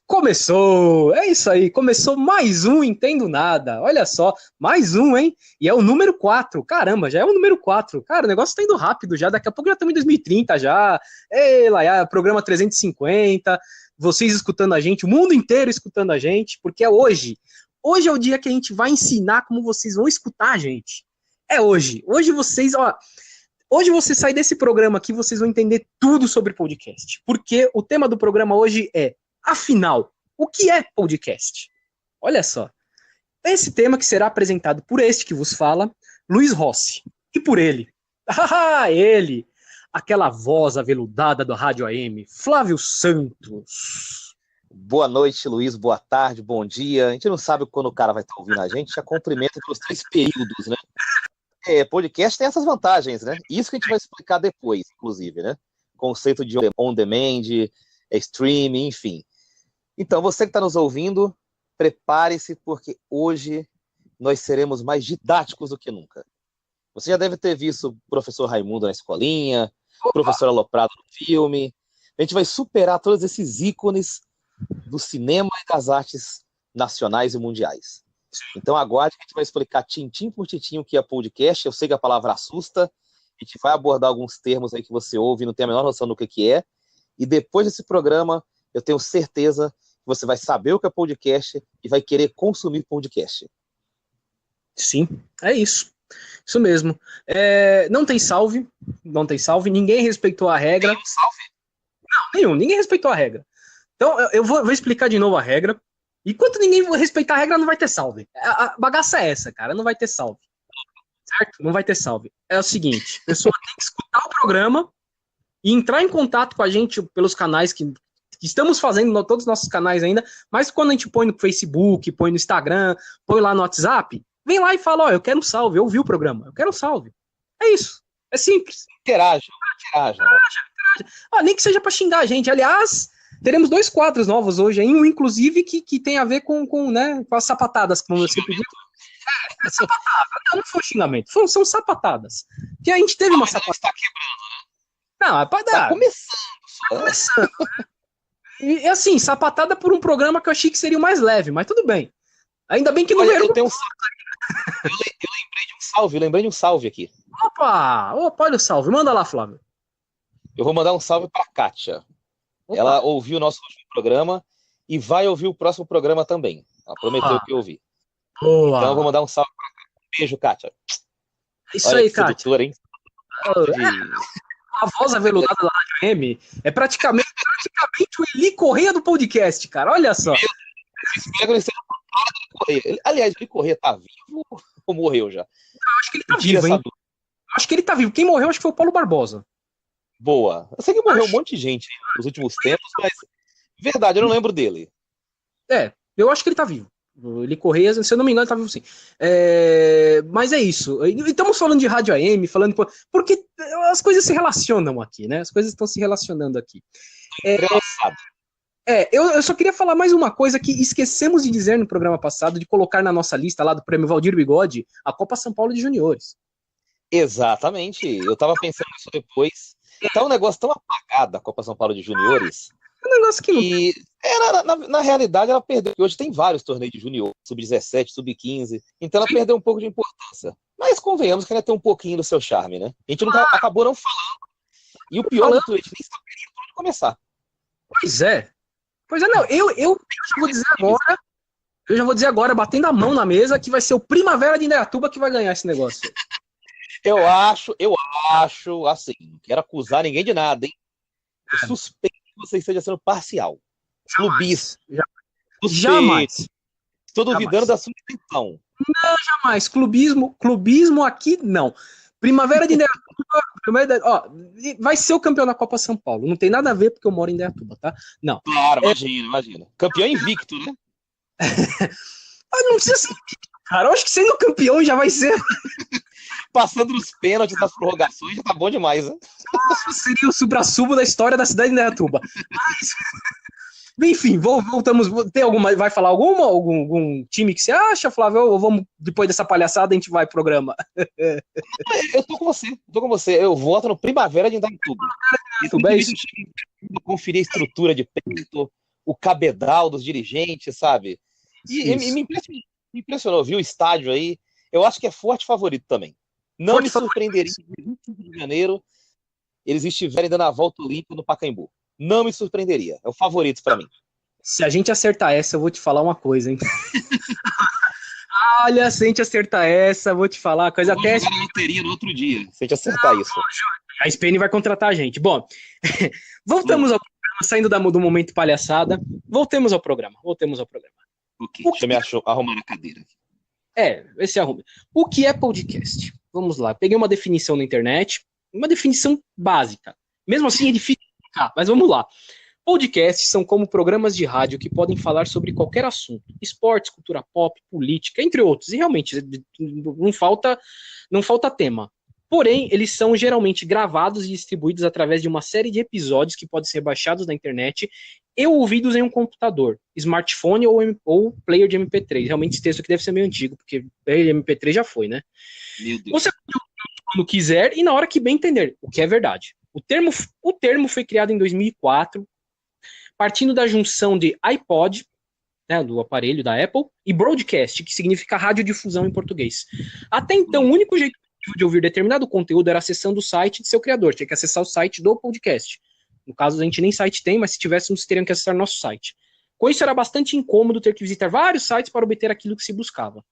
Começou! É isso aí, começou mais um Entendo Nada. Olha só, mais um, hein? E é o número 4. Caramba, já é o número 4. Cara, o negócio tá indo rápido já. Daqui a pouco já estamos em 2030 já. Ei, lá, programa 350. Vocês escutando a gente, o mundo inteiro escutando a gente, porque é hoje. Hoje é o dia que a gente vai ensinar como vocês vão escutar a gente. É hoje. Hoje vocês, ó. Hoje você sai desse programa aqui, vocês vão entender tudo sobre podcast. Porque o tema do programa hoje é: afinal, o que é podcast? Olha só. Esse tema que será apresentado por este que vos fala, Luiz Rossi. E por ele. Ele. Aquela voz aveludada do Rádio AM, Flávio Santos. Boa noite, Luiz. Boa tarde, bom dia. A gente não sabe quando o cara vai estar ouvindo a gente, já cumprimenta pelos 3 períodos, né? Podcast tem essas vantagens, né? Isso que a gente vai explicar depois, inclusive, né? Conceito de on-demand, streaming, enfim. Então, você que está nos ouvindo, prepare-se, porque hoje nós seremos mais didáticos do que nunca. Você já deve ter visto o professor Raimundo na escolinha, o professor Aloprado no filme. A gente vai superar todos esses ícones do cinema e das artes nacionais e mundiais. Então aguarde que a gente vai explicar tintim por tintim o que é podcast. Eu sei que a palavra assusta. A gente vai abordar alguns termos aí que você ouve e não tem a menor noção do que é. E depois desse programa, eu tenho certeza que você vai saber o que é podcast e vai querer consumir podcast. Sim, é isso. Isso mesmo. Não tem salve. Não tem salve. Ninguém respeitou a regra. Tem um salve? Não, nenhum. Ninguém respeitou a regra. Então, eu vou explicar de novo a regra. Enquanto ninguém respeitar a regra, não vai ter salve. A bagaça é essa, cara. Não vai ter salve. Certo? Não vai ter salve. É o seguinte: a pessoa tem que escutar o programa e entrar em contato com a gente pelos canais que estamos fazendo, todos os nossos canais ainda, mas quando a gente põe no Facebook, põe no Instagram, põe lá no WhatsApp, vem lá e fala: ó, eu quero um salve, eu ouvi o programa, eu quero um salve. É isso. É simples. Interage. Ó, nem que seja pra xingar a gente. Aliás, teremos 2 quadros novos hoje, hein? Um, inclusive, que tem a ver com, né, com as sapatadas, como você pediu. Sapatada. Não foi xingamento. São sapatadas. Que a gente teve uma sapatada. Está quebrando, né? Não, é pra dar. Tá começando. Tá começando, né? E assim, sapatada por um programa que eu achei que seria o mais leve, mas tudo bem. Ainda bem que não eu tenho um salve. Eu lembrei de um salve aqui. Opa, olha o salve. Manda lá, Flávio. Eu vou mandar um salve para a Kátia. Opa. Ela ouviu o nosso último programa e vai ouvir o próximo programa também. Ela prometeu que eu ouvi. Boa. Então eu vou mandar um salve para Kátia. Um beijo, Kátia. Isso aí, Kátia. Sedutora, hein? A voz aveludada da Rádio M é praticamente o Eli Correia do podcast, cara. Olha só. Aliás, o Eli Correia tá vivo ou morreu já? Eu acho que ele tá vivo, hein? Acho que ele tá vivo. Quem morreu acho que foi o Paulo Barbosa. Boa. Eu sei que morreu um monte de gente nos últimos tempos, mas verdade, eu não lembro dele. Eu acho que ele tá vivo. Ele Correia, se eu não me engano, ele tá vivo sim. Mas é isso. Estamos falando de Rádio AM, porque as coisas se relacionam aqui, né? As coisas estão se relacionando aqui. Eu só queria falar mais uma coisa que esquecemos de dizer no programa passado, de colocar na nossa lista lá do Prêmio Valdir Bigode, a Copa São Paulo de Juniores. Exatamente. Eu tava pensando nisso depois. Tá um negócio tão apagado a Copa São Paulo de Juniores. É um negócio que na realidade, ela perdeu. Hoje tem vários torneios de junior, sub-17, sub-15. Então ela perdeu um pouco de importância. Mas convenhamos que ainda tem um pouquinho do seu charme, né? A gente nunca acabou não falando. E o pior de tudo, a gente nem saberia por onde começar. Pois é, não. Eu já vou dizer agora. Eu já vou dizer agora, batendo a mão na mesa, que vai ser o Primavera de Indaiatuba que vai ganhar esse negócio. Eu acho, assim, não quero acusar ninguém de nada, hein? Eu suspeito que você esteja sendo parcial. Clubista. Jamais. Estou duvidando da sua intenção. Não, jamais. Clubismo aqui, não. Primavera de Indaiatuba, vai ser o campeão da Copa São Paulo. Não tem nada a ver porque eu moro em Indaiatuba, tá? Não. Claro, imagina. Campeão invicto, né? Não precisa ser invicto, cara. Eu acho que sendo campeão já vai ser... Passando nos pênaltis das prorrogações já tá bom demais, né? Seria o supra-sumo da história da cidade de Indaiatuba. Mas... Enfim, voltamos. Tem alguma? Vai falar algum time que você acha, Flávio? Ou vamos, depois dessa palhaçada, a gente vai pro programa? Eu tô com você. Eu voto no Primavera de Indaiatuba. Conferir a estrutura de peito, o cabedal dos dirigentes, sabe? E me impressionou, viu o estádio aí. Eu acho que é forte favorito também. Não me surpreenderia se no 25 de janeiro eles estiverem dando a volta olímpica no Pacaembu. Não me surpreenderia. É o favorito para mim. Se a gente acertar essa, eu vou te falar uma coisa, hein? Olha, se a gente acertar essa, eu vou te falar uma coisa. Eu vou até jogar na loteria no outro dia, se a gente acertar isso. A SPN vai contratar a gente. Bom, voltamos ao programa, saindo do momento palhaçada. Voltemos ao programa. Ok, deixa eu arrumar a cadeira. Esse arrume. O que é podcast? Vamos lá. Peguei uma definição na internet, uma definição básica. Mesmo assim é difícil de explicar, mas vamos lá. Podcasts são como programas de rádio que podem falar sobre qualquer assunto. Esportes, cultura pop, política, entre outros. E realmente, não falta tema. Porém, eles são geralmente gravados e distribuídos através de uma série de episódios que podem ser baixados na internet e ouvidos em um computador, smartphone ou player de MP3. Realmente esse texto aqui deve ser meio antigo, porque player de MP3 já foi, né? Meu Deus. Você pode ouvir quando quiser e na hora que bem entender, o que é verdade. O termo foi criado em 2004, partindo da junção de iPod, né, do aparelho da Apple, e broadcast, que significa radiodifusão em português. Até então, o único jeito de ouvir determinado conteúdo era acessando o site de seu criador, tinha que acessar o site do podcast. No caso, a gente nem site tem, mas se tivéssemos, teriam que acessar nosso site. Com isso, era bastante incômodo ter que visitar vários sites para obter aquilo que se buscava.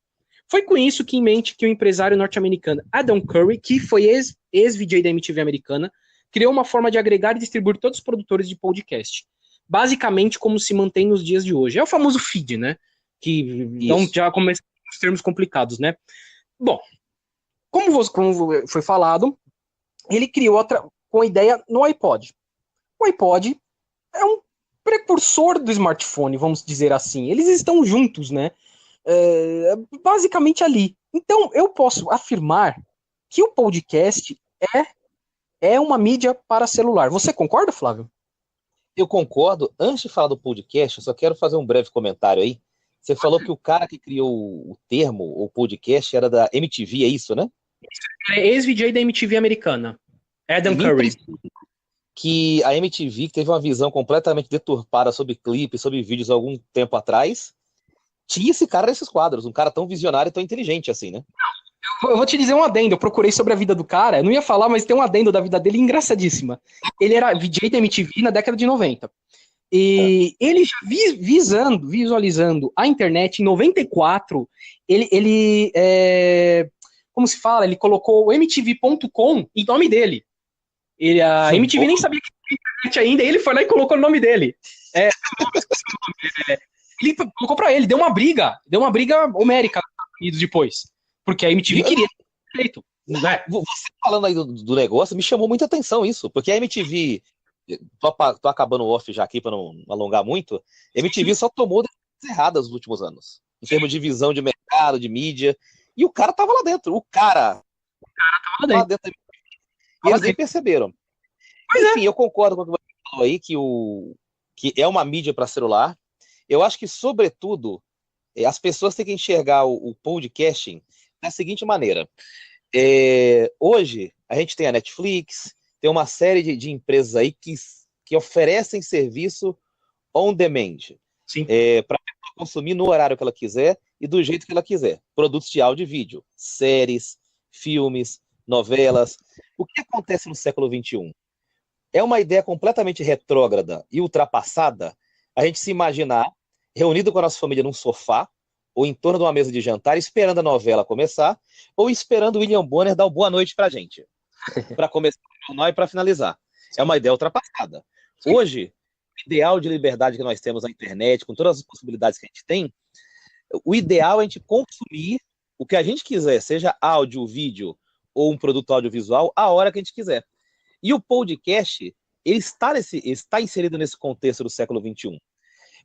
Foi com isso que em mente que o empresário norte-americano Adam Curry, que foi ex-VJ da MTV americana, criou uma forma de agregar e distribuir todos os produtores de podcast. Basicamente como se mantém nos dias de hoje. É o famoso feed, né? Que então já começa os termos complicados, né? Bom, como foi falado, ele criou com a ideia no iPod. O iPod é um precursor do smartphone, vamos dizer assim. Eles estão juntos, né? Basicamente ali. Então, eu posso afirmar que o podcast é uma mídia para celular. Você concorda, Flávio? Eu concordo. Antes de falar do podcast, eu só quero fazer um breve comentário aí. Você falou que o cara que criou o termo, o podcast, era da MTV, é isso, né? É ex-VJ da MTV americana. Adam Curry. Que a MTV teve uma visão completamente deturpada sobre clipes, sobre vídeos há algum tempo atrás. Tinha esse cara nesses quadros, um cara tão visionário e tão inteligente assim, né? Eu vou te dizer um adendo, eu procurei sobre a vida do cara, eu não ia falar, mas tem um adendo da vida dele engraçadíssima. Ele era VJ da MTV na década de 90. E ele já visualizando a internet em 94, como se fala, ele colocou o MTV.com em nome dele. A MTV nem sabia que tinha internet ainda, e ele foi lá e colocou o nome dele. Ele colocou pra ele, deu uma briga homérica nos Estados Unidos depois. Porque a MTV queria feito. Né? Você falando aí do negócio, me chamou muita atenção isso, porque a MTV, tô acabando o off já aqui para não alongar muito, a MTV só tomou decisões erradas nos últimos anos, em termos de visão de mercado, de mídia, e o cara tava lá dentro, o cara tava lá dentro da MTV, e eles nem perceberam. Enfim, eu concordo com o que você falou aí, que é uma mídia para celular. Eu acho que, sobretudo, as pessoas têm que enxergar o podcasting da seguinte maneira. Hoje, a gente tem a Netflix, tem uma série de empresas aí que oferecem serviço on demand. Para consumir no horário que ela quiser e do jeito que ela quiser. Produtos de áudio e vídeo, séries, filmes, novelas. O que acontece no século XXI? É uma ideia completamente retrógrada e ultrapassada a gente se imaginar reunido com a nossa família num sofá ou em torno de uma mesa de jantar, esperando a novela começar, ou esperando o William Bonner dar uma boa noite pra gente, para começar o jornal e para finalizar. É uma ideia ultrapassada. Hoje, o ideal de liberdade que nós temos na internet, com todas as possibilidades que a gente tem, o ideal é a gente consumir o que a gente quiser, seja áudio, vídeo ou um produto audiovisual, a hora que a gente quiser. E o podcast, ele está inserido nesse contexto do século XXI.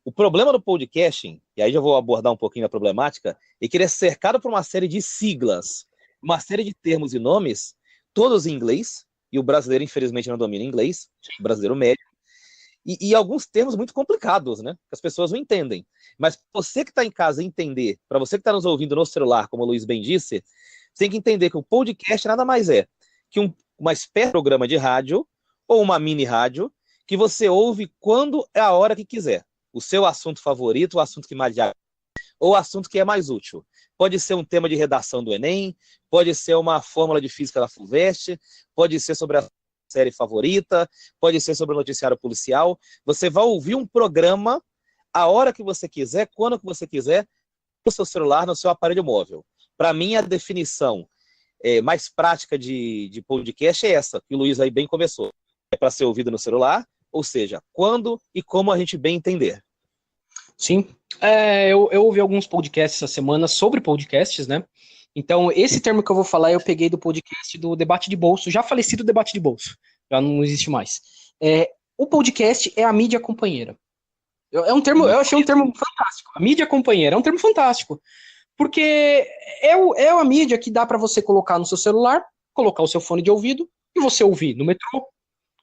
O problema do podcasting, e aí já vou abordar um pouquinho a problemática, é que ele é cercado por uma série de siglas, uma série de termos e nomes, todos em inglês, e o brasileiro, infelizmente, não domina inglês, o brasileiro médio, e alguns termos muito complicados, né? Que as pessoas não entendem. Mas você que está em casa entender, para você que está nos ouvindo no celular, como o Luiz bem disse, você tem que entender que o podcast nada mais é que uma espécie de programa de rádio, ou uma mini rádio, que você ouve quando é a hora que quiser. o seu assunto favorito, o assunto que mais lhe agrada, ou o assunto que é mais útil. Pode ser um tema de redação do Enem, pode ser uma fórmula de física da FUVEST, pode ser sobre a série favorita, pode ser sobre o noticiário policial. Você vai ouvir um programa a hora que você quiser, quando que você quiser, no seu celular, no seu aparelho móvel. Para mim, a definição mais prática de podcast é essa, que o Luiz aí bem começou. É para ser ouvido no celular, ou seja, quando e como a gente bem entender. Sim. Eu ouvi alguns podcasts essa semana sobre podcasts, né? Então, esse termo que eu vou falar eu peguei do podcast do Debate de Bolso, já falecido Debate de Bolso, já não existe mais. O podcast é a mídia companheira. Eu achei um termo fantástico. A mídia companheira é um termo fantástico. Porque é a mídia que dá para você colocar no seu celular, colocar o seu fone de ouvido e você ouvir no metrô,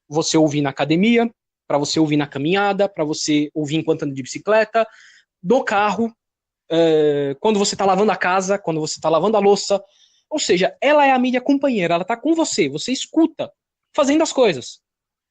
você ouvir na academia, para você ouvir na caminhada, para você ouvir enquanto anda de bicicleta, do carro, quando você está lavando a casa, quando você está lavando a louça. Ou seja, ela é a mídia companheira, ela está com você, você escuta, fazendo as coisas.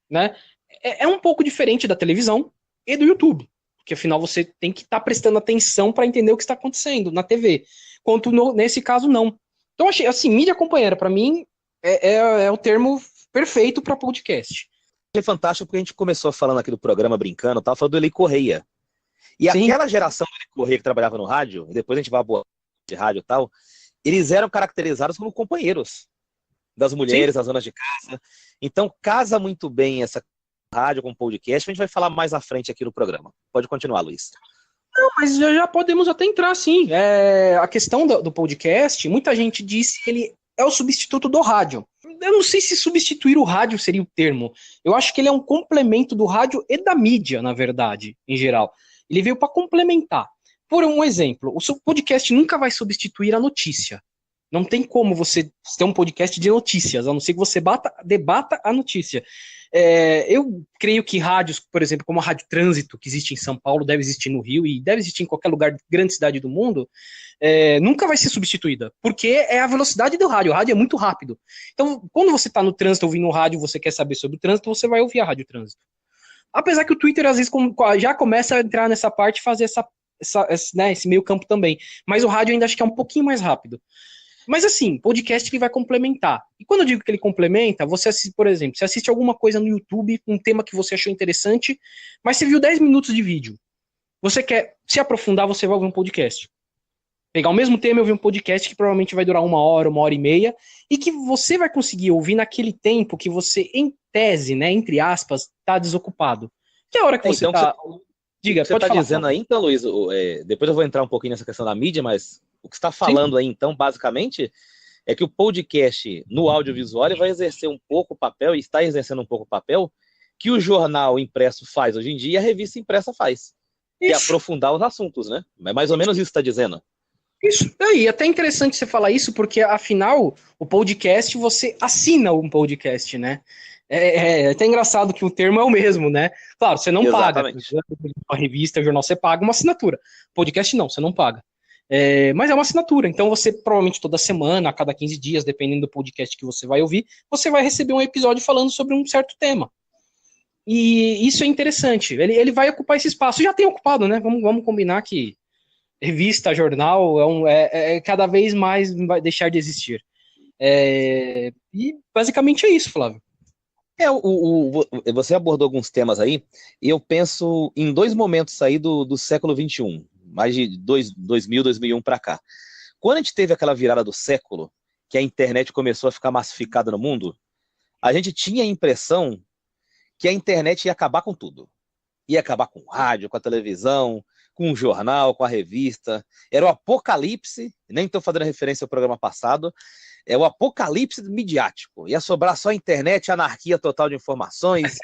Né? É um pouco diferente da televisão e do YouTube, porque afinal você tem que estar prestando atenção para entender o que está acontecendo na TV, quanto nesse caso não. Então achei assim, mídia companheira para mim é o termo perfeito para podcast. É fantástico porque a gente começou falando aqui do programa brincando, tava falando do Eli Correia. E Sim. Aquela geração do Eli Correia que trabalhava no rádio, e depois a gente vai boa de rádio e tal, eles eram caracterizados como companheiros das mulheres, Sim. das donas de casa. Então casa muito bem essa rádio com podcast, a gente vai falar mais à frente aqui no programa. Pode continuar, Luiz. Não, mas já podemos até entrar, sim. A questão do podcast, muita gente diz que ele é o substituto do rádio. Eu não sei se substituir o rádio seria o termo. Eu acho que ele é um complemento do rádio e da mídia, na verdade, em geral. Ele veio para complementar. Por um exemplo, o seu podcast nunca vai substituir a notícia. Não tem como você ter um podcast de notícias, a não ser que você debata a notícia. Eu creio que rádios, por exemplo, como a Rádio Trânsito, que existe em São Paulo, deve existir no Rio e deve existir em qualquer lugar, grande cidade do mundo, nunca vai ser substituída, porque é a velocidade do rádio. O rádio é muito rápido. Então, quando você está no trânsito ouvindo o rádio, você quer saber sobre o trânsito, você vai ouvir a Rádio Trânsito. Apesar que o Twitter, às vezes, já começa a entrar nessa parte e fazer esse meio campo também. Mas o rádio ainda acho que é um pouquinho mais rápido. Mas assim, podcast que vai complementar. E quando eu digo que ele complementa, você assiste, por exemplo, você assiste alguma coisa no YouTube, um tema que você achou interessante, mas você viu 10 minutos de vídeo. Você quer se aprofundar, você vai ouvir um podcast. Pegar o mesmo tema e ouvir um podcast que provavelmente vai durar 1 hora e meia, e que você vai conseguir ouvir naquele tempo que você, em tese, né, entre aspas, está desocupado. Que é a hora que você está... Diga, você está dizendo aí, então, Luiz, depois eu vou entrar um pouquinho nessa questão da mídia, mas o que você está falando aí, então, basicamente, é que o podcast no audiovisual ele vai exercer um pouco o papel, e está exercendo um pouco o papel, que o jornal impresso faz hoje em dia e a revista impressa faz. E aprofundar os assuntos, né? É mais ou menos isso que você está dizendo. Isso, e até interessante você falar isso, porque afinal, o podcast, você assina um podcast, né? É até engraçado que o termo é o mesmo, né? Claro, você não Exatamente. paga. A revista, o jornal, você paga uma assinatura. Podcast não, você não paga. Mas é uma assinatura, então você provavelmente toda semana, a cada 15 dias, dependendo do podcast que você vai ouvir, você vai receber um episódio falando sobre um certo tema. E isso é interessante, ele vai ocupar esse espaço, já tem ocupado, né? Vamos combinar que revista, jornal, cada vez mais vai deixar de existir. E basicamente é isso, Flávio. Você abordou alguns temas aí, e eu penso em 2 momentos aí do século XXI, mais de 2000, 2001 para cá. Quando a gente teve aquela virada do século, que a internet começou a ficar massificada no mundo, a gente tinha a impressão que a internet ia acabar com tudo. Ia acabar com o rádio, com a televisão, com o jornal, com a revista. Era o apocalipse, nem estou fazendo referência ao programa passado, é o apocalipse midiático. Ia sobrar só a internet, anarquia total de informações,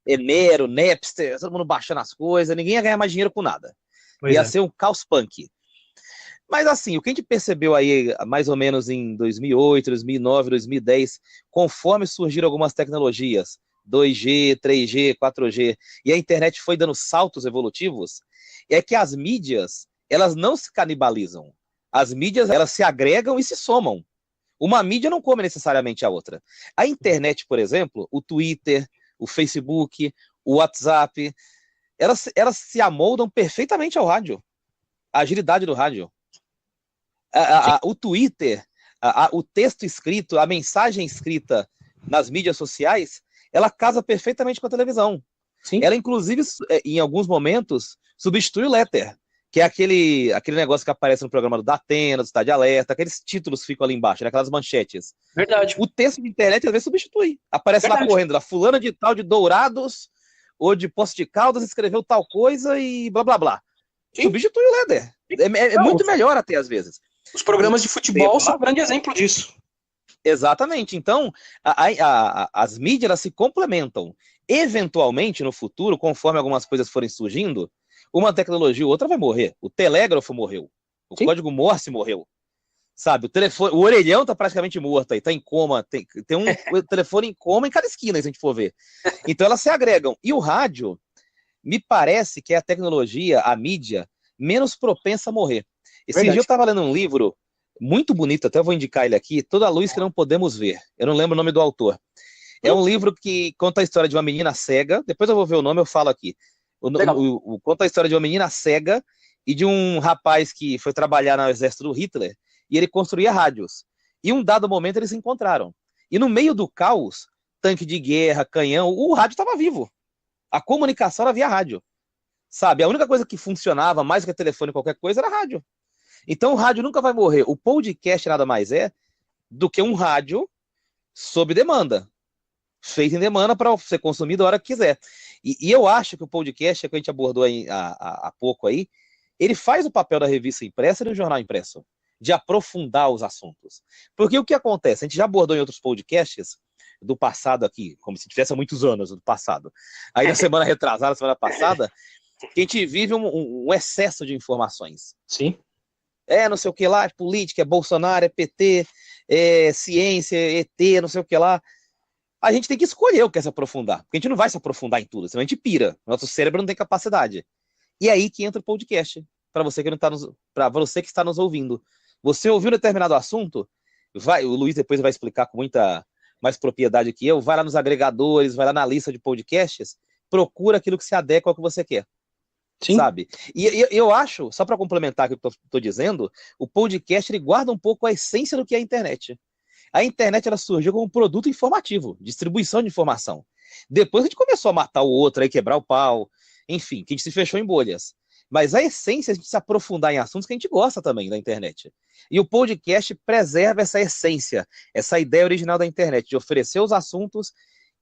Enero, Napster, todo mundo baixando as coisas, ninguém ia ganhar mais dinheiro com nada. Ia ser um caos punk. Mas assim, o que a gente percebeu aí, mais ou menos em 2008, 2009, 2010, conforme surgiram algumas tecnologias, 2G, 3G, 4G, e a internet foi dando saltos evolutivos, é que as mídias, elas não se canibalizam. As mídias, elas se agregam e se somam. Uma mídia não come necessariamente a outra. A internet, por exemplo, o Twitter, o Facebook, o WhatsApp, elas se amoldam perfeitamente ao rádio. A agilidade do rádio. O Twitter, o texto escrito, a mensagem escrita nas mídias sociais, ela casa perfeitamente com a televisão. Sim. Ela, inclusive, em alguns momentos, substitui o letter, que é aquele negócio que aparece no programa do Datena, do Cidade Alerta, aqueles títulos ficam ali embaixo, né, aquelas manchetes. Verdade. O texto de internet, às vezes, substitui. Aparece lá correndo, lá, fulana de tal de Dourados, ou de Poço de Caldas, escreveu tal coisa e blá, blá, blá. Sim. Substitui o letter. É muito melhor até, às vezes. Os programas de futebol são um grande exemplo disso. Exatamente. Então, as mídias elas se complementam. Eventualmente, no futuro, conforme algumas coisas forem surgindo, uma tecnologia ou outra vai morrer. O telégrafo morreu. O Sim. código Morse morreu. Sabe, o orelhão tá praticamente morto aí, tá em coma. Tem um telefone em coma em cada esquina, se a gente for ver. Então, elas se agregam. E o rádio, me parece que é a tecnologia, a mídia, menos propensa a morrer. Esse dia eu estava lendo um livro muito bonito, até vou indicar ele aqui, Toda a Luz que Não Podemos Ver. Eu não lembro o nome do autor. É um livro que conta a história de uma menina cega, depois eu vou ver o nome, eu falo aqui. Conta a história de uma menina cega e de um rapaz que foi trabalhar no exército do Hitler, e ele construía rádios. E um dado momento eles se encontraram. E no meio do caos, tanque de guerra, canhão, o rádio estava vivo. A comunicação era via rádio. Sabe, a única coisa que funcionava mais do que telefone e qualquer coisa era rádio. Então o rádio nunca vai morrer. O podcast nada mais é do que um rádio sob demanda. Feito em demanda para ser consumido a hora que quiser. E eu acho que o podcast, que a gente abordou aí há pouco aí, ele faz o papel da revista impressa e do jornal impresso, de aprofundar os assuntos. Porque o que acontece? A gente já abordou em outros podcasts do passado aqui, como se tivesse há muitos anos do passado. Aí na semana retrasada, semana passada, que a gente vive um excesso de informações. Sim. Não sei o que lá, é política, é Bolsonaro, é PT, é ciência, é ET, não sei o que lá. A gente tem que escolher o que é se aprofundar, porque a gente não vai se aprofundar em tudo, senão a gente pira. Nosso cérebro não tem capacidade. E aí que entra o podcast, para você que não tá para você que está nos ouvindo. Você ouviu um determinado assunto, o Luiz depois vai explicar com muita mais propriedade que eu, vai lá nos agregadores, vai lá na lista de podcasts, procura aquilo que se adequa ao que você quer. Sim. Sabe? E eu acho, só para complementar o que eu estou dizendo, o podcast ele guarda um pouco a essência do que é a internet. A internet ela surgiu como um produto informativo, distribuição de informação. Depois a gente começou a matar o outro, aí quebrar o pau, enfim, que a gente se fechou em bolhas. Mas a essência é a gente se aprofundar em assuntos que a gente gosta também da internet. E o podcast preserva essa essência, essa ideia original da internet, de oferecer os assuntos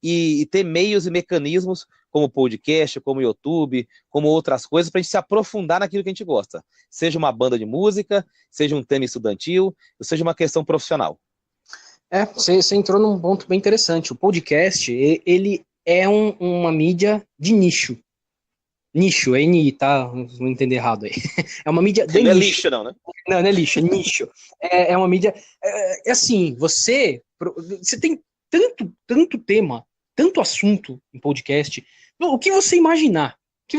e ter meios e mecanismos como podcast, como YouTube, como outras coisas, para a gente se aprofundar naquilo que a gente gosta. Seja uma banda de música, seja um tema estudantil, ou seja uma questão profissional. Você entrou num ponto bem interessante. O podcast, ele é uma mídia de nicho. Nicho, N-I, tá? Não entender errado aí. É uma mídia de nicho. Não é lixo, não, né? Não é lixo, é nicho. É uma mídia... assim, você tem tanto tema, tanto assunto em podcast, o que você imaginar. De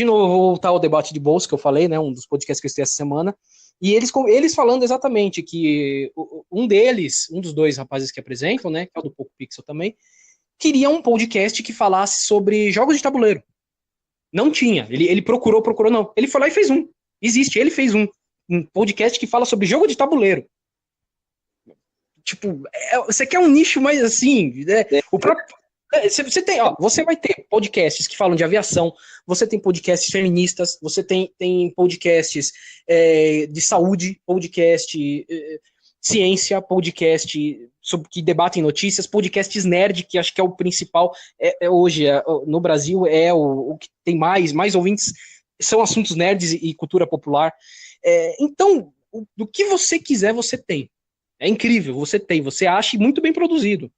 novo, eu vou voltar ao debate de bolsa que eu falei, né? Um dos podcasts que eu estei essa semana. E eles falando exatamente que um dos dois rapazes que apresentam, né, que é o do Poco Pixel também, queria um podcast que falasse sobre jogos de tabuleiro. Não tinha. Ele procurou, não. Ele foi lá e fez um. Existe, ele fez um podcast que fala sobre jogo de tabuleiro. Tipo, você quer um nicho mais assim, né? O próprio... Você vai ter podcasts que falam de aviação, você tem podcasts feministas, você tem podcasts de saúde, podcast ciência, podcast que debatem notícias, podcasts nerd, que acho que é o principal hoje no Brasil, o que tem mais ouvintes, são assuntos nerds e cultura popular. Então, do que você quiser, você tem. É incrível, você acha muito bem produzido.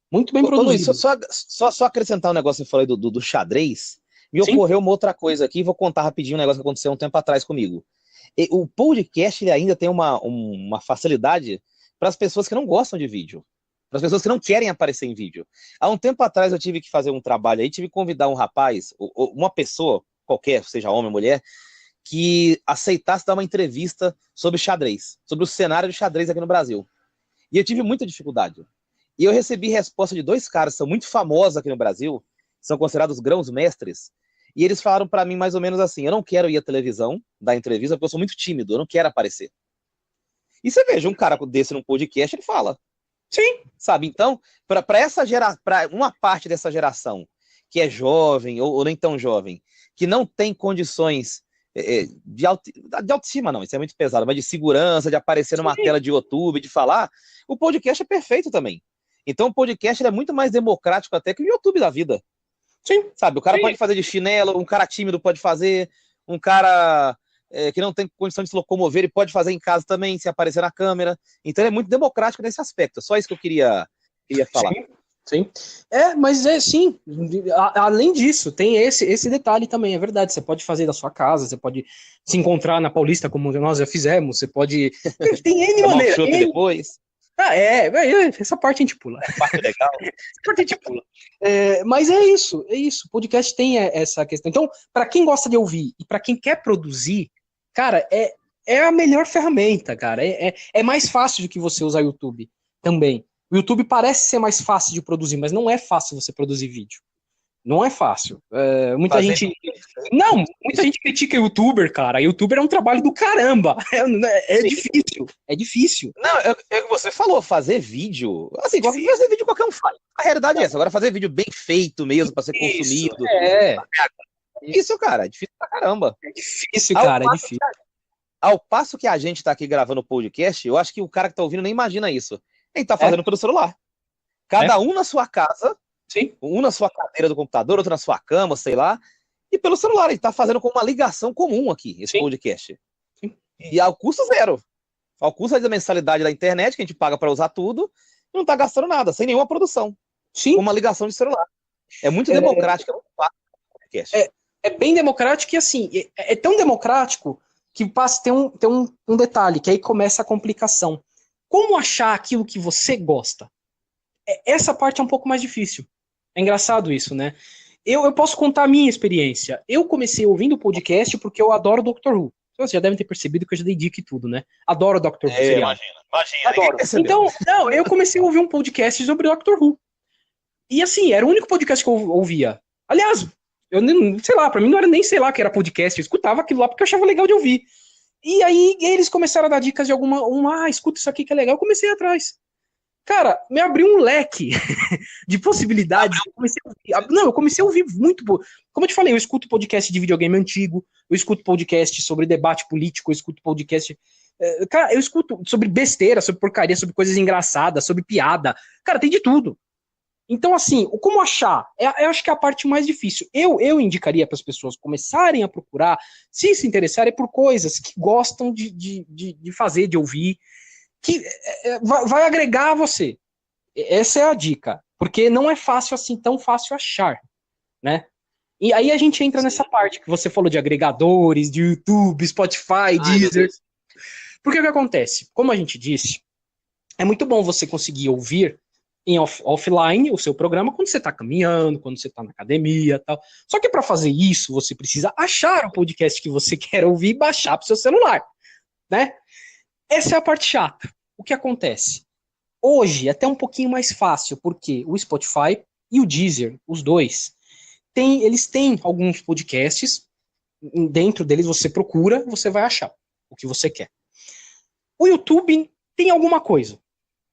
Muito bem produzido. Só acrescentar um negócio que eu falei do xadrez, me ocorreu uma outra coisa aqui, vou contar rapidinho um negócio que aconteceu um tempo atrás comigo. O podcast ele ainda tem uma facilidade para as pessoas que não gostam de vídeo, para as pessoas que não querem aparecer em vídeo. Há um tempo atrás eu tive que fazer um trabalho aí, tive que convidar um rapaz, uma pessoa qualquer, seja homem ou mulher, que aceitasse dar uma entrevista sobre xadrez, sobre o cenário de xadrez aqui no Brasil. E eu tive muita dificuldade. E eu recebi resposta de dois caras que são muito famosos aqui no Brasil, são considerados grãos-mestres, E eles falaram pra mim mais ou menos assim, eu não quero ir à televisão, dar entrevista, porque eu sou muito tímido, eu não quero aparecer. E você veja, um cara desse num podcast, ele fala. Sim. Sabe? Então, para uma parte dessa geração que é jovem ou nem tão jovem, que não tem condições de autoestima, não, isso é muito pesado, mas de segurança, de aparecer numa tela de YouTube, de falar, o podcast é perfeito também. Então, o podcast ele é muito mais democrático até que o YouTube da vida. Sim. Sabe? O cara Sim. pode fazer de chinelo, um cara tímido pode fazer, um cara que não tem condição de se locomover, ele pode fazer em casa também, se aparecer na câmera. Então, ele é muito democrático nesse aspecto. Só isso que eu queria falar. Sim. Sim. Mas sim, além disso, tem esse detalhe também, é verdade, você pode fazer da sua casa, você pode se encontrar na Paulista, como nós já fizemos, você pode... Tem N maneiras. Depois. Essa parte a gente pula. Essa parte é legal. Essa parte a gente pula. Mas é isso, o podcast tem essa questão. Então, para quem gosta de ouvir e para quem quer produzir, cara, é a melhor ferramenta, cara, é mais fácil do que você usar o YouTube também. O YouTube parece ser mais fácil de produzir, mas não é fácil você produzir vídeo. Não é fácil. Muita gente critica youtuber, cara. Youtuber é um trabalho do caramba. É difícil. É difícil. Não, é o que você falou, fazer vídeo. Assim, fazer vídeo qualquer um faz. A realidade é essa. Agora, fazer vídeo bem feito mesmo, pra ser consumido. Isso, cara, é difícil pra caramba. É difícil, cara, é difícil. Ao passo que a gente tá aqui gravando o podcast, eu acho que o cara que tá ouvindo nem imagina isso. Ele tá fazendo pelo celular. Cada um na sua casa, sim, um na sua cadeira do computador, outro na sua cama, sei lá, e pelo celular. Ele tá fazendo com uma ligação comum aqui, esse podcast. Sim. E ao custo zero. Ao custo da mensalidade da internet, que a gente paga para usar tudo, e não tá gastando nada, sem nenhuma produção. Sim. Com uma ligação de celular. É muito democrático. É bem democrático e assim, é tão democrático que tem um detalhe, que aí começa a complicação. Como achar aquilo que você gosta? Essa parte é um pouco mais difícil. É engraçado isso, né? Eu posso contar a minha experiência. Eu comecei ouvindo podcast porque eu adoro Doctor Who. Vocês já devem ter percebido que eu já dei dica e tudo, né? Adoro Doctor Who. Imagina. Adoro. Então, eu comecei a ouvir um podcast sobre Doctor Who. E assim, era o único podcast que eu ouvia. Aliás, eu nem, sei lá, pra mim não era nem sei lá que era podcast. Eu escutava aquilo lá porque eu achava legal de ouvir. E aí eles começaram a dar dicas de escuta isso aqui que é legal. Eu comecei atrás. Cara, me abriu um leque de possibilidades. Eu comecei a ouvir muito. Como eu te falei, eu escuto podcast de videogame antigo, eu escuto podcast sobre debate político, eu escuto podcast. Cara, eu escuto sobre besteira, sobre porcaria, sobre coisas engraçadas, sobre piada. Cara, tem de tudo. Então, assim, como achar? Eu acho que é a parte mais difícil. Eu indicaria para as pessoas começarem a procurar, se interessarem por coisas que gostam de fazer, de ouvir, que vai agregar a você. Essa é a dica. Porque não é fácil assim, tão fácil achar, né? E aí a gente entra nessa parte que você falou de agregadores, de YouTube, Spotify, Deezer. Porque o que acontece? Como a gente disse, é muito bom você conseguir ouvir em offline o seu programa quando você está caminhando, quando você está na academia e tal. Só que para fazer isso, você precisa achar o podcast que você quer ouvir e baixar para o seu celular, né? Essa é a parte chata. O que acontece? Hoje é até um pouquinho mais fácil, porque o Spotify e o Deezer, os dois, eles têm alguns podcasts, dentro deles você procura, você vai achar o que você quer. O YouTube tem alguma coisa.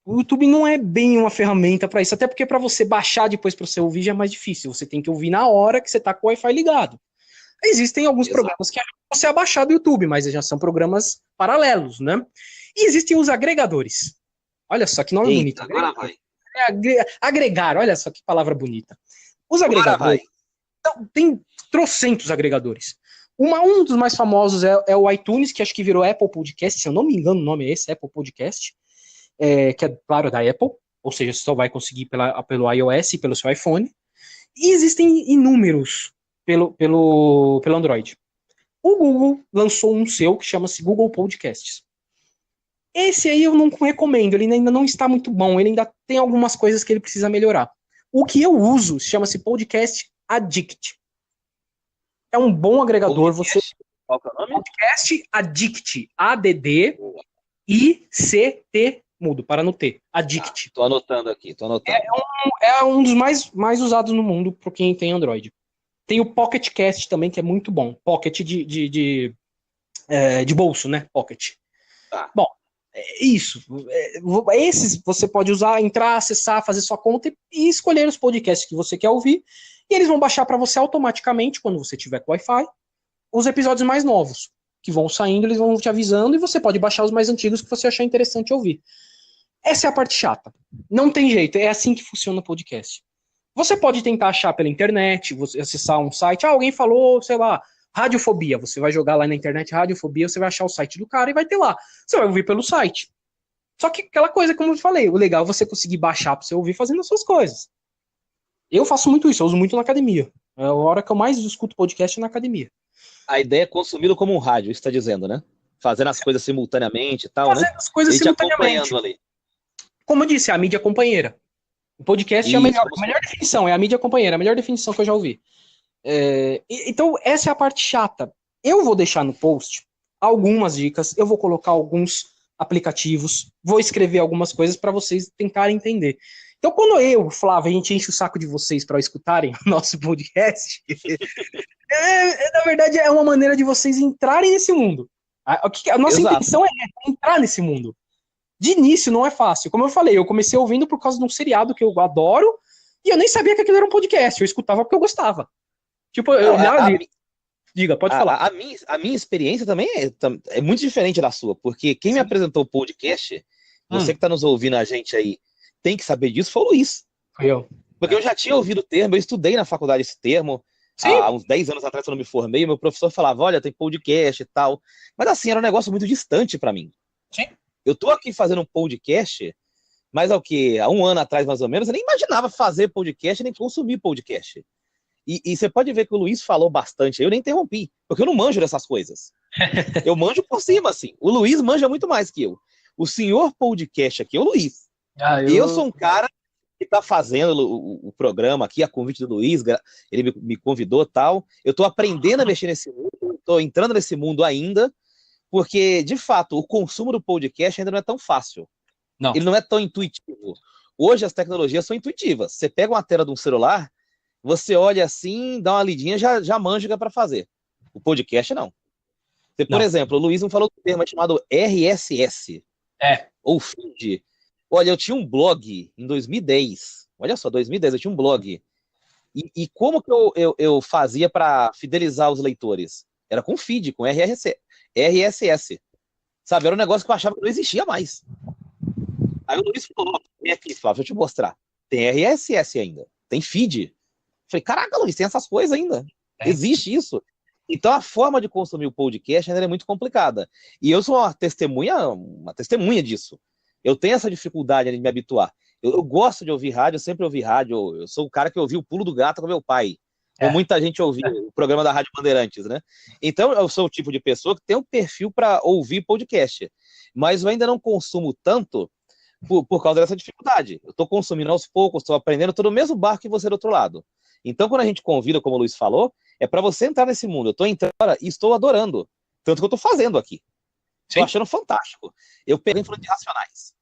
O YouTube não é bem uma ferramenta para isso, até porque para você baixar depois para você ouvir já é mais difícil. Você tem que ouvir na hora que você está com o Wi-Fi ligado. Existem alguns programas que você abaixar do YouTube, mas já são programas paralelos, né? E existem os agregadores. Olha só que nome bonito. Agora vai. Agregar, olha só que palavra bonita. Os agregadores. Então, tem trocentos agregadores. Um dos mais famosos é o iTunes, que acho que virou Apple Podcast, se eu não me engano o nome é esse, Apple Podcast. Que é, claro, da Apple, ou seja, você só vai conseguir pelo iOS e pelo seu iPhone. E existem inúmeros pelo Android. O Google lançou um seu que chama-se Google Podcasts. Esse aí eu não recomendo, ele ainda não está muito bom, ele ainda tem algumas coisas que ele precisa melhorar. O que eu uso chama-se Podcast Addict. É um bom agregador. Qual que é o nome? Podcast Addict. ADDICT. Mudo, para no T. Addict. Tô anotando aqui, É um dos mais usados no mundo para quem tem Android. Tem o Pocket Cast também, que é muito bom. Pocket de bolso, né? Pocket. Tá. Bom, isso. Esses você pode usar, entrar, acessar, fazer sua conta e escolher os podcasts que você quer ouvir. E eles vão baixar para você automaticamente, quando você tiver com Wi-Fi, os episódios mais novos que vão saindo, eles vão te avisando e você pode baixar os mais antigos que você achar interessante ouvir. Essa é a parte chata. Não tem jeito, é assim que funciona o podcast. Você pode tentar achar pela internet, você acessar um site, alguém falou, sei lá, Radiofobia, você vai jogar lá na internet Radiofobia, você vai achar o site do cara e vai ter lá. Você vai ouvir pelo site. Só que aquela coisa, como eu falei, o legal é você conseguir baixar para você ouvir fazendo as suas coisas. Eu faço muito isso, eu uso muito na academia. É a hora que eu mais escuto podcast na academia. A ideia é consumi-lo como um rádio, isso está dizendo, né? Fazendo as coisas simultaneamente e tal, né? Fazendo as coisas simultaneamente. Ali. Como eu disse, é a mídia companheira. O podcast é a melhor definição, é a mídia companheira, a melhor definição que eu já ouvi. Então, essa é a parte chata. Eu vou deixar no post algumas dicas, eu vou colocar alguns aplicativos, vou escrever algumas coisas para vocês tentarem entender. Então, quando eu, Flávio, a gente enche o saco de vocês para escutarem o nosso podcast, na verdade é uma maneira de vocês entrarem nesse mundo. A nossa intenção é entrar nesse mundo. De início não é fácil. Como eu falei, eu comecei ouvindo por causa de um seriado que eu adoro e eu nem sabia que aquilo era um podcast. Eu escutava porque eu gostava. Tipo, diga, pode falar. A minha experiência também é muito diferente da sua, porque quem me apresentou o podcast, você que está nos ouvindo a gente aí, tem que saber disso, foi o Luiz. Foi eu. Porque eu já tinha ouvido o termo, eu estudei na faculdade esse termo, há uns 10 anos atrás, quando eu me formei, meu professor falava, olha, tem podcast e tal. Mas assim, era um negócio muito distante para mim. Sim. Eu tô aqui fazendo um podcast, mas há um ano atrás, mais ou menos, eu nem imaginava fazer podcast, nem consumir podcast. E você pode ver que o Luiz falou bastante, eu nem interrompi, porque eu não manjo dessas coisas. Eu manjo por cima, assim. O Luiz manja muito mais que eu. O senhor podcast aqui é o Luiz. Eu sou um cara que tá fazendo o programa aqui, a convite do Luiz, ele me convidou e tal. Eu tô aprendendo a mexer nesse mundo, tô entrando nesse mundo ainda, porque, de fato, o consumo do podcast ainda não é tão fácil. Não. Ele não é tão intuitivo. Hoje as tecnologias são intuitivas. Você pega uma tela de um celular, você olha assim, dá uma lidinha, já manja o que é para fazer. O podcast não. Você, por exemplo, o Luiz me falou do termo chamado RSS. Ou feed. Olha, eu tinha um blog em 2010. Olha só, 2010 eu tinha um blog. E como que eu fazia para fidelizar os leitores? Era com feed, com RSS. Sabe, era um negócio que eu achava que não existia mais. Aí o Luiz falou, vem aqui, Flávio, deixa eu te mostrar. Tem RSS ainda, tem feed. Falei, caraca, Luiz, tem essas coisas ainda. Existe isso. Então a forma de consumir o podcast ainda é muito complicada. E eu sou uma testemunha disso. Eu tenho essa dificuldade de me habituar. Eu gosto de ouvir rádio, eu sempre ouvi rádio. Eu sou o cara que ouviu o Pulo do Gato com meu pai. Como muita gente ouvia o programa da Rádio Bandeirantes, né? Então eu sou o tipo de pessoa que tem um perfil para ouvir podcast. Mas eu ainda não consumo tanto por causa dessa dificuldade. Eu estou consumindo aos poucos, estou aprendendo, estou no mesmo barco que você do outro lado. Então, quando a gente convida, como o Luiz falou, é para você entrar nesse mundo. Eu estou entrando e estou adorando. Tanto que eu estou fazendo aqui. Estou achando fantástico. Eu peguei falando de racionais.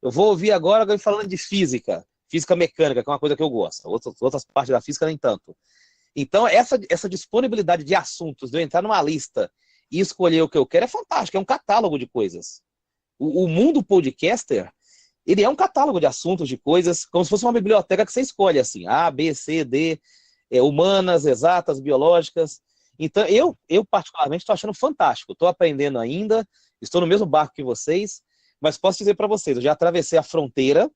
Eu vou ouvir agora alguém falando de física mecânica, que é uma coisa que eu gosto. Outras partes da física, nem tanto. Então, essa disponibilidade de assuntos, de eu entrar numa lista e escolher o que eu quero, é fantástico. É um catálogo de coisas. O mundo podcaster, ele é um catálogo de assuntos, de coisas, como se fosse uma biblioteca que você escolhe, assim, A, B, C, D, humanas, exatas, biológicas. Então, eu particularmente estou achando fantástico. Estou aprendendo ainda, estou no mesmo barco que vocês, mas posso dizer para vocês, eu já atravessei a fronteira,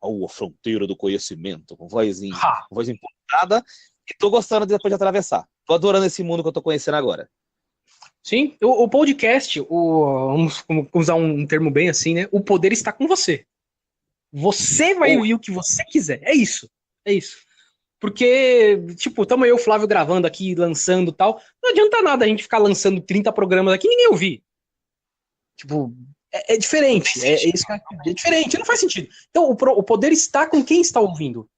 a fronteira do conhecimento, com voz importada, e estou gostando depois de atravessar. Estou adorando esse mundo que eu estou conhecendo agora. Sim, o podcast, vamos usar um termo bem assim, né? O poder está com você. Você vai ouvir o que você quiser. É isso. Porque, tipo, estamos eu e o Flávio gravando aqui, lançando e tal. Não adianta nada a gente ficar lançando 30 programas aqui e ninguém ouvir. Tipo, é diferente. É diferente, não faz sentido. Então, o poder está com quem está ouvindo.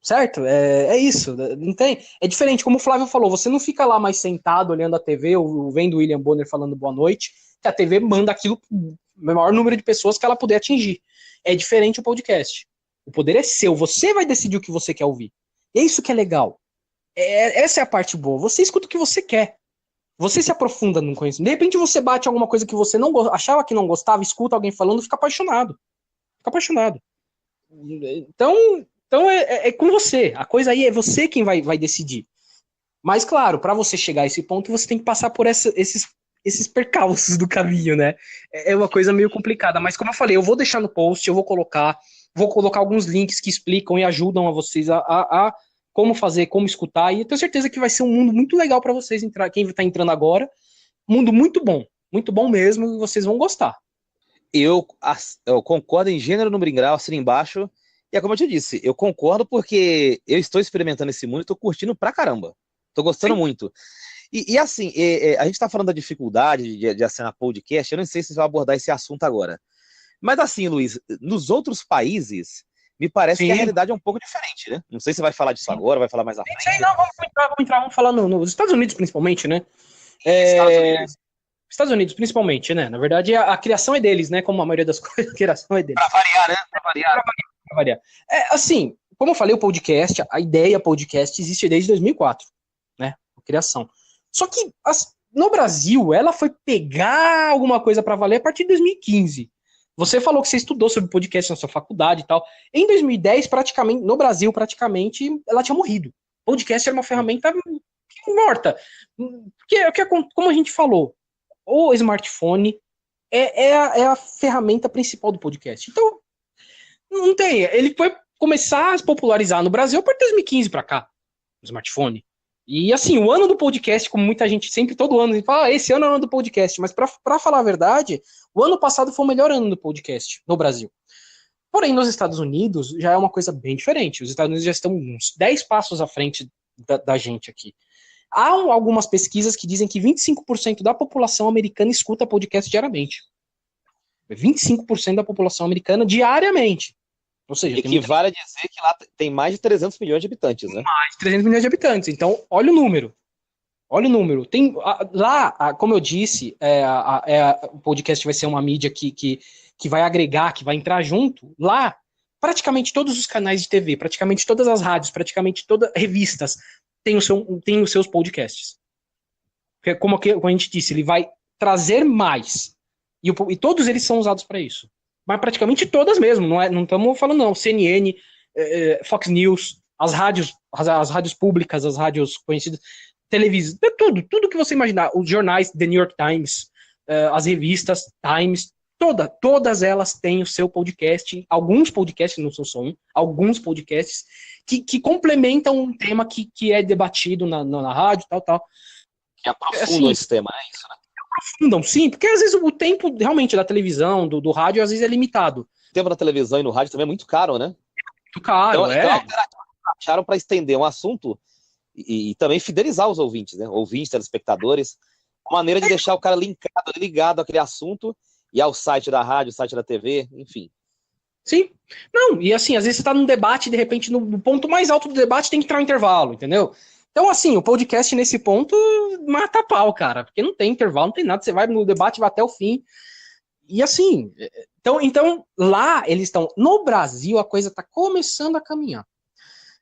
Certo? É isso. Não tem, é diferente, como o Flávio falou, você não fica lá mais sentado olhando a TV ou vendo o William Bonner falando boa noite, que a TV manda aquilo pro maior número de pessoas que ela puder atingir. É diferente o podcast. O poder é seu, você vai decidir o que você quer ouvir. E é isso que é legal. Essa é a parte boa. Você escuta o que você quer. Você se aprofunda no conhecimento. De repente você bate alguma coisa que você não achava que não gostava, escuta alguém falando, fica apaixonado. Fica apaixonado. Então é com você. A coisa aí é você quem vai decidir. Mas, claro, para você chegar a esse ponto, você tem que passar por esses percalços do caminho, né? É uma coisa meio complicada. Mas, como eu falei, eu vou deixar no post, eu vou colocar alguns links que explicam e ajudam a vocês a como fazer, como escutar. E eu tenho certeza que vai ser um mundo muito legal para vocês entrar. Quem está entrando agora, mundo muito bom mesmo, e vocês vão gostar. Eu concordo em gênero, número e grau, assino embaixo. E é como eu te disse, eu concordo porque eu estou experimentando esse mundo e estou curtindo pra caramba. Estou gostando muito. E assim, a gente está falando da dificuldade de assinar podcast, eu não sei se você vai abordar esse assunto agora. Mas assim, Luiz, nos outros países, me parece que a realidade é um pouco diferente, né? Não sei se você vai falar disso agora, vai falar mais à frente. Não, vamos falar nos Estados Unidos, principalmente, né? Estados Unidos, principalmente, né? Na verdade, a criação é deles, né? Como a maioria das coisas, a criação é deles. Pra variar, né? Pra variar. Assim, como eu falei, o podcast, a ideia podcast existe desde 2004, né? A criação. Só que no Brasil, ela foi pegar alguma coisa para valer a partir de 2015. Você falou que você estudou sobre podcast na sua faculdade e tal. Em 2010, praticamente, no Brasil, ela tinha morrido. Podcast era uma ferramenta morta. Porque, como a gente falou, o smartphone é a ferramenta principal do podcast. Então, não tem. Ele foi começar a se popularizar no Brasil a partir de 2015 para cá, o smartphone. E assim, o ano do podcast, como muita gente sempre, todo ano, fala, esse ano é o ano do podcast, mas para falar a verdade, o ano passado foi o melhor ano do podcast no Brasil. Porém, nos Estados Unidos já é uma coisa bem diferente. Os Estados Unidos já estão uns 10 passos à frente da gente aqui. Há algumas pesquisas que dizem que 25% da população americana escuta podcast diariamente. 25% da população americana diariamente. Ou seja, equivale a dizer que lá tem mais de 300 milhões de habitantes, né? Mais de 300 milhões de habitantes. Então, olha o número. Olha o número. Tem, lá, como eu disse, o podcast vai ser uma mídia que vai agregar, que vai entrar junto. Lá, praticamente todos os canais de TV, praticamente todas as rádios, praticamente todas as revistas têm os seus podcasts. Como a gente disse, ele vai trazer mais. E todos eles são usados para isso. Mas praticamente todas mesmo, não estamos falando não, CNN, Fox News, as rádios públicas, as rádios conhecidas, televisão, tudo que você imaginar, os jornais, The New York Times, as revistas, Times, todas elas têm o seu podcast, alguns podcasts, não são só um, alguns podcasts que complementam um tema que é debatido na rádio, tal. Que aprofundam esse tema, é isso, né? Aprofundam, sim, porque às vezes o tempo realmente da televisão, do rádio, às vezes é limitado. O tempo da televisão e no rádio também é muito caro, né? Muito caro, então acharam para estender um assunto e também fidelizar os ouvintes, né? Ouvintes, telespectadores, uma maneira de deixar o cara ligado àquele assunto e ao site da rádio, site da TV, enfim. Sim. Não, e assim, às vezes você tá num debate, de repente, no ponto mais alto do debate tem que entrar um intervalo, entendeu? Então, assim, o podcast nesse ponto mata a pau, cara, porque não tem intervalo, não tem nada, você vai no debate, vai até o fim. E assim, então lá eles estão, no Brasil a coisa tá começando a caminhar.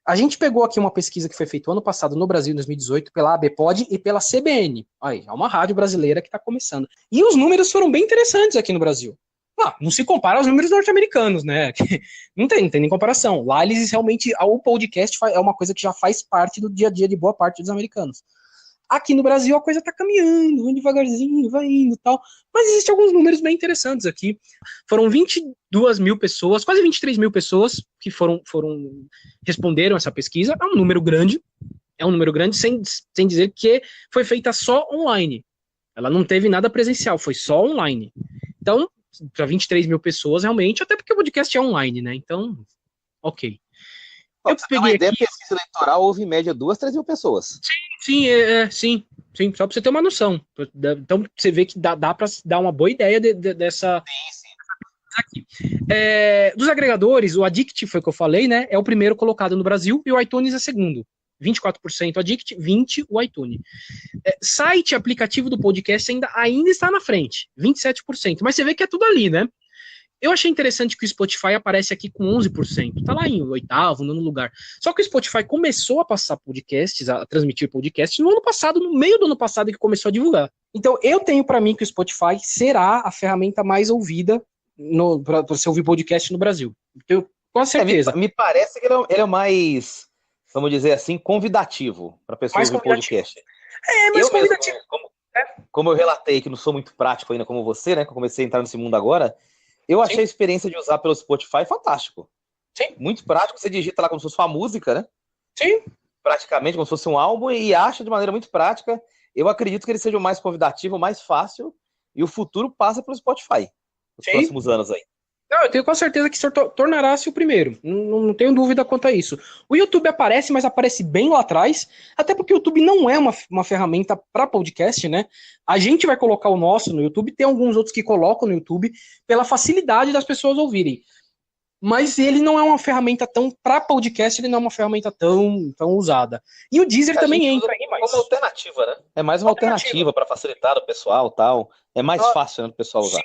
A gente pegou aqui uma pesquisa que foi feita ano passado no Brasil, em 2018, pela ABPOD e pela CBN. Aí, é uma rádio brasileira que está começando. E os números foram bem interessantes aqui no Brasil. Não se compara aos números norte-americanos, né? Não tem nem comparação. Lá eles realmente, o podcast é uma coisa que já faz parte do dia a dia de boa parte dos americanos. Aqui no Brasil a coisa tá caminhando, vai devagarzinho, vai indo e tal. Mas existem alguns números bem interessantes aqui. Foram 22 mil pessoas, quase 23 mil pessoas que responderam essa pesquisa. É um número grande, sem dizer que foi feita só online. Ela não teve nada presencial, foi só online. Então, para 23 mil pessoas, realmente, até porque o podcast é online, né? Então, ok. Eu peguei uma ideia, pesquisa eleitoral, houve em média 2-3 mil pessoas. Sim, só para você ter uma noção. Então, você vê que dá para dar uma boa ideia dessa... Sim. Aqui. Dos agregadores, o Addict, foi o que eu falei, né? É o primeiro colocado no Brasil e o iTunes é segundo. 24% Addict, 20% o iTunes. Site, aplicativo do podcast ainda está na frente, 27%. Mas você vê que é tudo ali, né? Eu achei interessante que o Spotify aparece aqui com 11%, tá lá em oitavo, nono lugar. Só que o Spotify começou a passar podcasts, a transmitir podcasts no ano passado, no meio do ano passado que começou a divulgar. Então eu tenho para mim que o Spotify será a ferramenta mais ouvida para você ouvir podcast no Brasil. Eu, com certeza. Me parece que ele é o mais, vamos dizer assim, convidativo para pessoas ouvir podcast. Mais convidativo. Como eu relatei que não sou muito prático ainda como você, né? Que eu comecei a entrar nesse mundo agora, eu achei a experiência de usar pelo Spotify fantástico. Sim. Muito prático, você digita lá como se fosse uma música, né? Sim. Praticamente como se fosse um álbum e acha de maneira muito prática. Eu acredito que ele seja o mais convidativo, o mais fácil, e o futuro passa pelo Spotify nos próximos anos aí. Não, eu tenho com certeza que tornará-se o primeiro. Não tenho dúvida quanto a isso. O YouTube aparece, mas aparece bem lá atrás, até porque o YouTube não é uma ferramenta para podcast, né? A gente vai colocar o nosso no YouTube, tem alguns outros que colocam no YouTube pela facilidade das pessoas ouvirem. Mas ele não é uma ferramenta tão para podcast, ele não é uma ferramenta tão usada. E o Deezer também entra aí, mas como alternativa, né? É mais uma alternativa para facilitar o pessoal, tal. É mais fácil, né, do pessoal usar.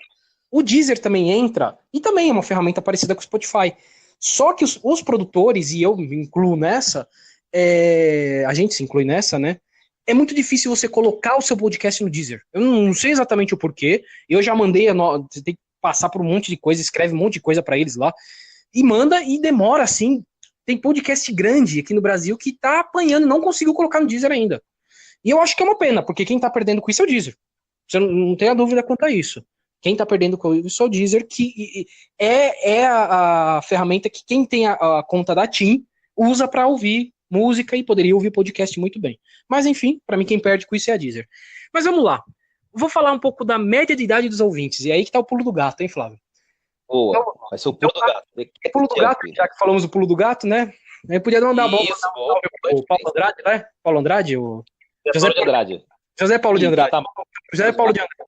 O Deezer também entra, e também é uma ferramenta parecida com o Spotify. Só que os produtores, e eu me incluo nessa, a gente se inclui nessa, né? É muito difícil você colocar o seu podcast no Deezer. Eu não sei exatamente o porquê. Eu já mandei, você tem que passar por um monte de coisa, escreve um monte de coisa para eles lá, e manda e demora, assim. Tem podcast grande aqui no Brasil que tá apanhando, não conseguiu colocar no Deezer ainda. E eu acho que é uma pena, porque quem tá perdendo com isso é o Deezer. Você não tem a dúvida quanto a isso. Quem está perdendo com isso é o Deezer, que é a ferramenta que quem tem a conta da TIM usa para ouvir música e poderia ouvir podcast muito bem. Mas enfim, para mim quem perde com isso é a Deezer. Mas vamos lá. Vou falar um pouco da média de idade dos ouvintes. E aí que tá o pulo do gato, hein, Flávio? Boa, vai ser o pulo do gato. O pulo do gato, já que falamos do pulo do gato, né? Eu podia mandar a bola pro Paulo Andrade, né? Paulo Andrade? José Paulo de Andrade. José Paulo de Andrade. José Paulo de Andrade.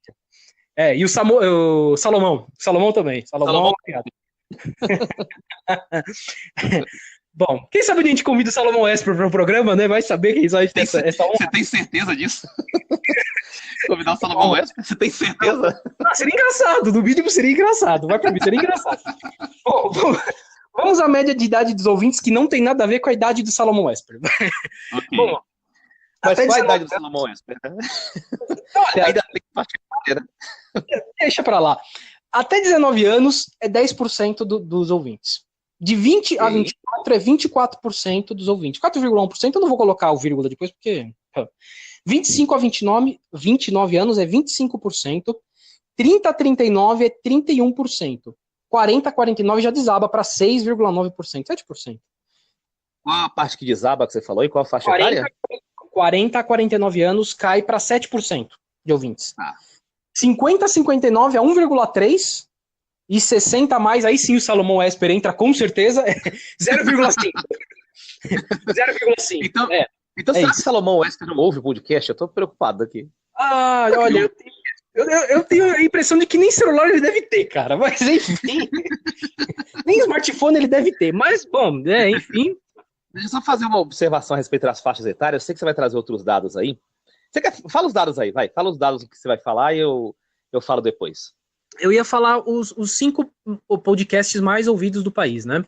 E o Salomão. Salomão também. Salomão. Bom, quem sabe a gente convida o Salomão Esper para o programa, né? Vai saber quem vai ter essa honra. Você tem certeza disso? Convidar o Salomão Esper? Você tem certeza? Seria engraçado. No mínimo seria engraçado. Vai para mim, seria engraçado. Bom, vamos à média de idade dos ouvintes, que não tem nada a ver com a idade do Salomão Esper. Okay. Bom, mas qual a idade do Salomão Esper? Ainda tem que participar, né? Deixa pra lá. Até 19 anos é 10% dos ouvintes. De 20 a 24 é 24% dos ouvintes. 4,1% eu não vou colocar o vírgula depois, porque... 25 a 29 anos é 25%. 30 a 39 é 31%. 40 a 49 já desaba para 6,9%. 7%. Qual a parte que desaba que você falou e qual a faixa etária? 40 a 49 anos cai para 7% de ouvintes. 50 a 59 é 1,3%. E 60 a mais, aí sim o Salomão Esper entra com certeza, 0,5%. 0,5%. Então será que Salomão Esper não ouve o podcast? Eu tô preocupado aqui. Olha, eu tenho a impressão de que nem celular ele deve ter, cara. Mas enfim. Nem smartphone ele deve ter. Mas, bom, enfim. Deixa eu só fazer uma observação a respeito das faixas etárias. Eu sei que você vai trazer outros dados aí. Fala os dados aí, vai. Fala os dados que você vai falar e eu falo depois. Eu ia falar os 5 podcasts mais ouvidos do país, né?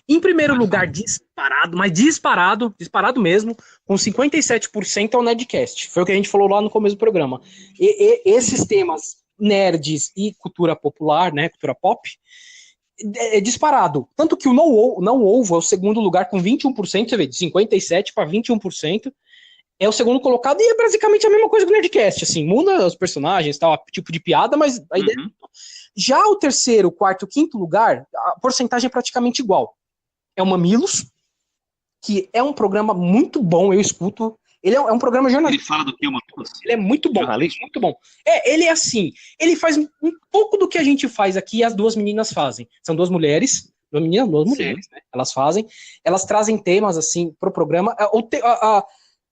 Em primeiro lugar, disparado mesmo, com 57% é o Nerdcast. Foi o que a gente falou lá no começo do programa. Esses temas nerds e cultura popular, né, cultura pop, é disparado. Tanto que o Não Ovo é o segundo lugar com 21%, você vê, de 57% para 21%. É o segundo colocado e é basicamente a mesma coisa que o Nerdcast, assim, muda os personagens, tal, tipo de piada, mas a ideia... Já o terceiro, quarto, quinto lugar, a porcentagem é praticamente igual. É o Mamilos, que é um programa muito bom, eu escuto. Ele é um programa jornalístico. Ele fala do que, Mamilos? Ele é muito bom, muito bom. Ele é assim, ele faz um pouco do que a gente faz aqui e as duas meninas fazem. São duas mulheres, duas mulheres, né? Elas fazem, elas trazem temas, assim, pro programa.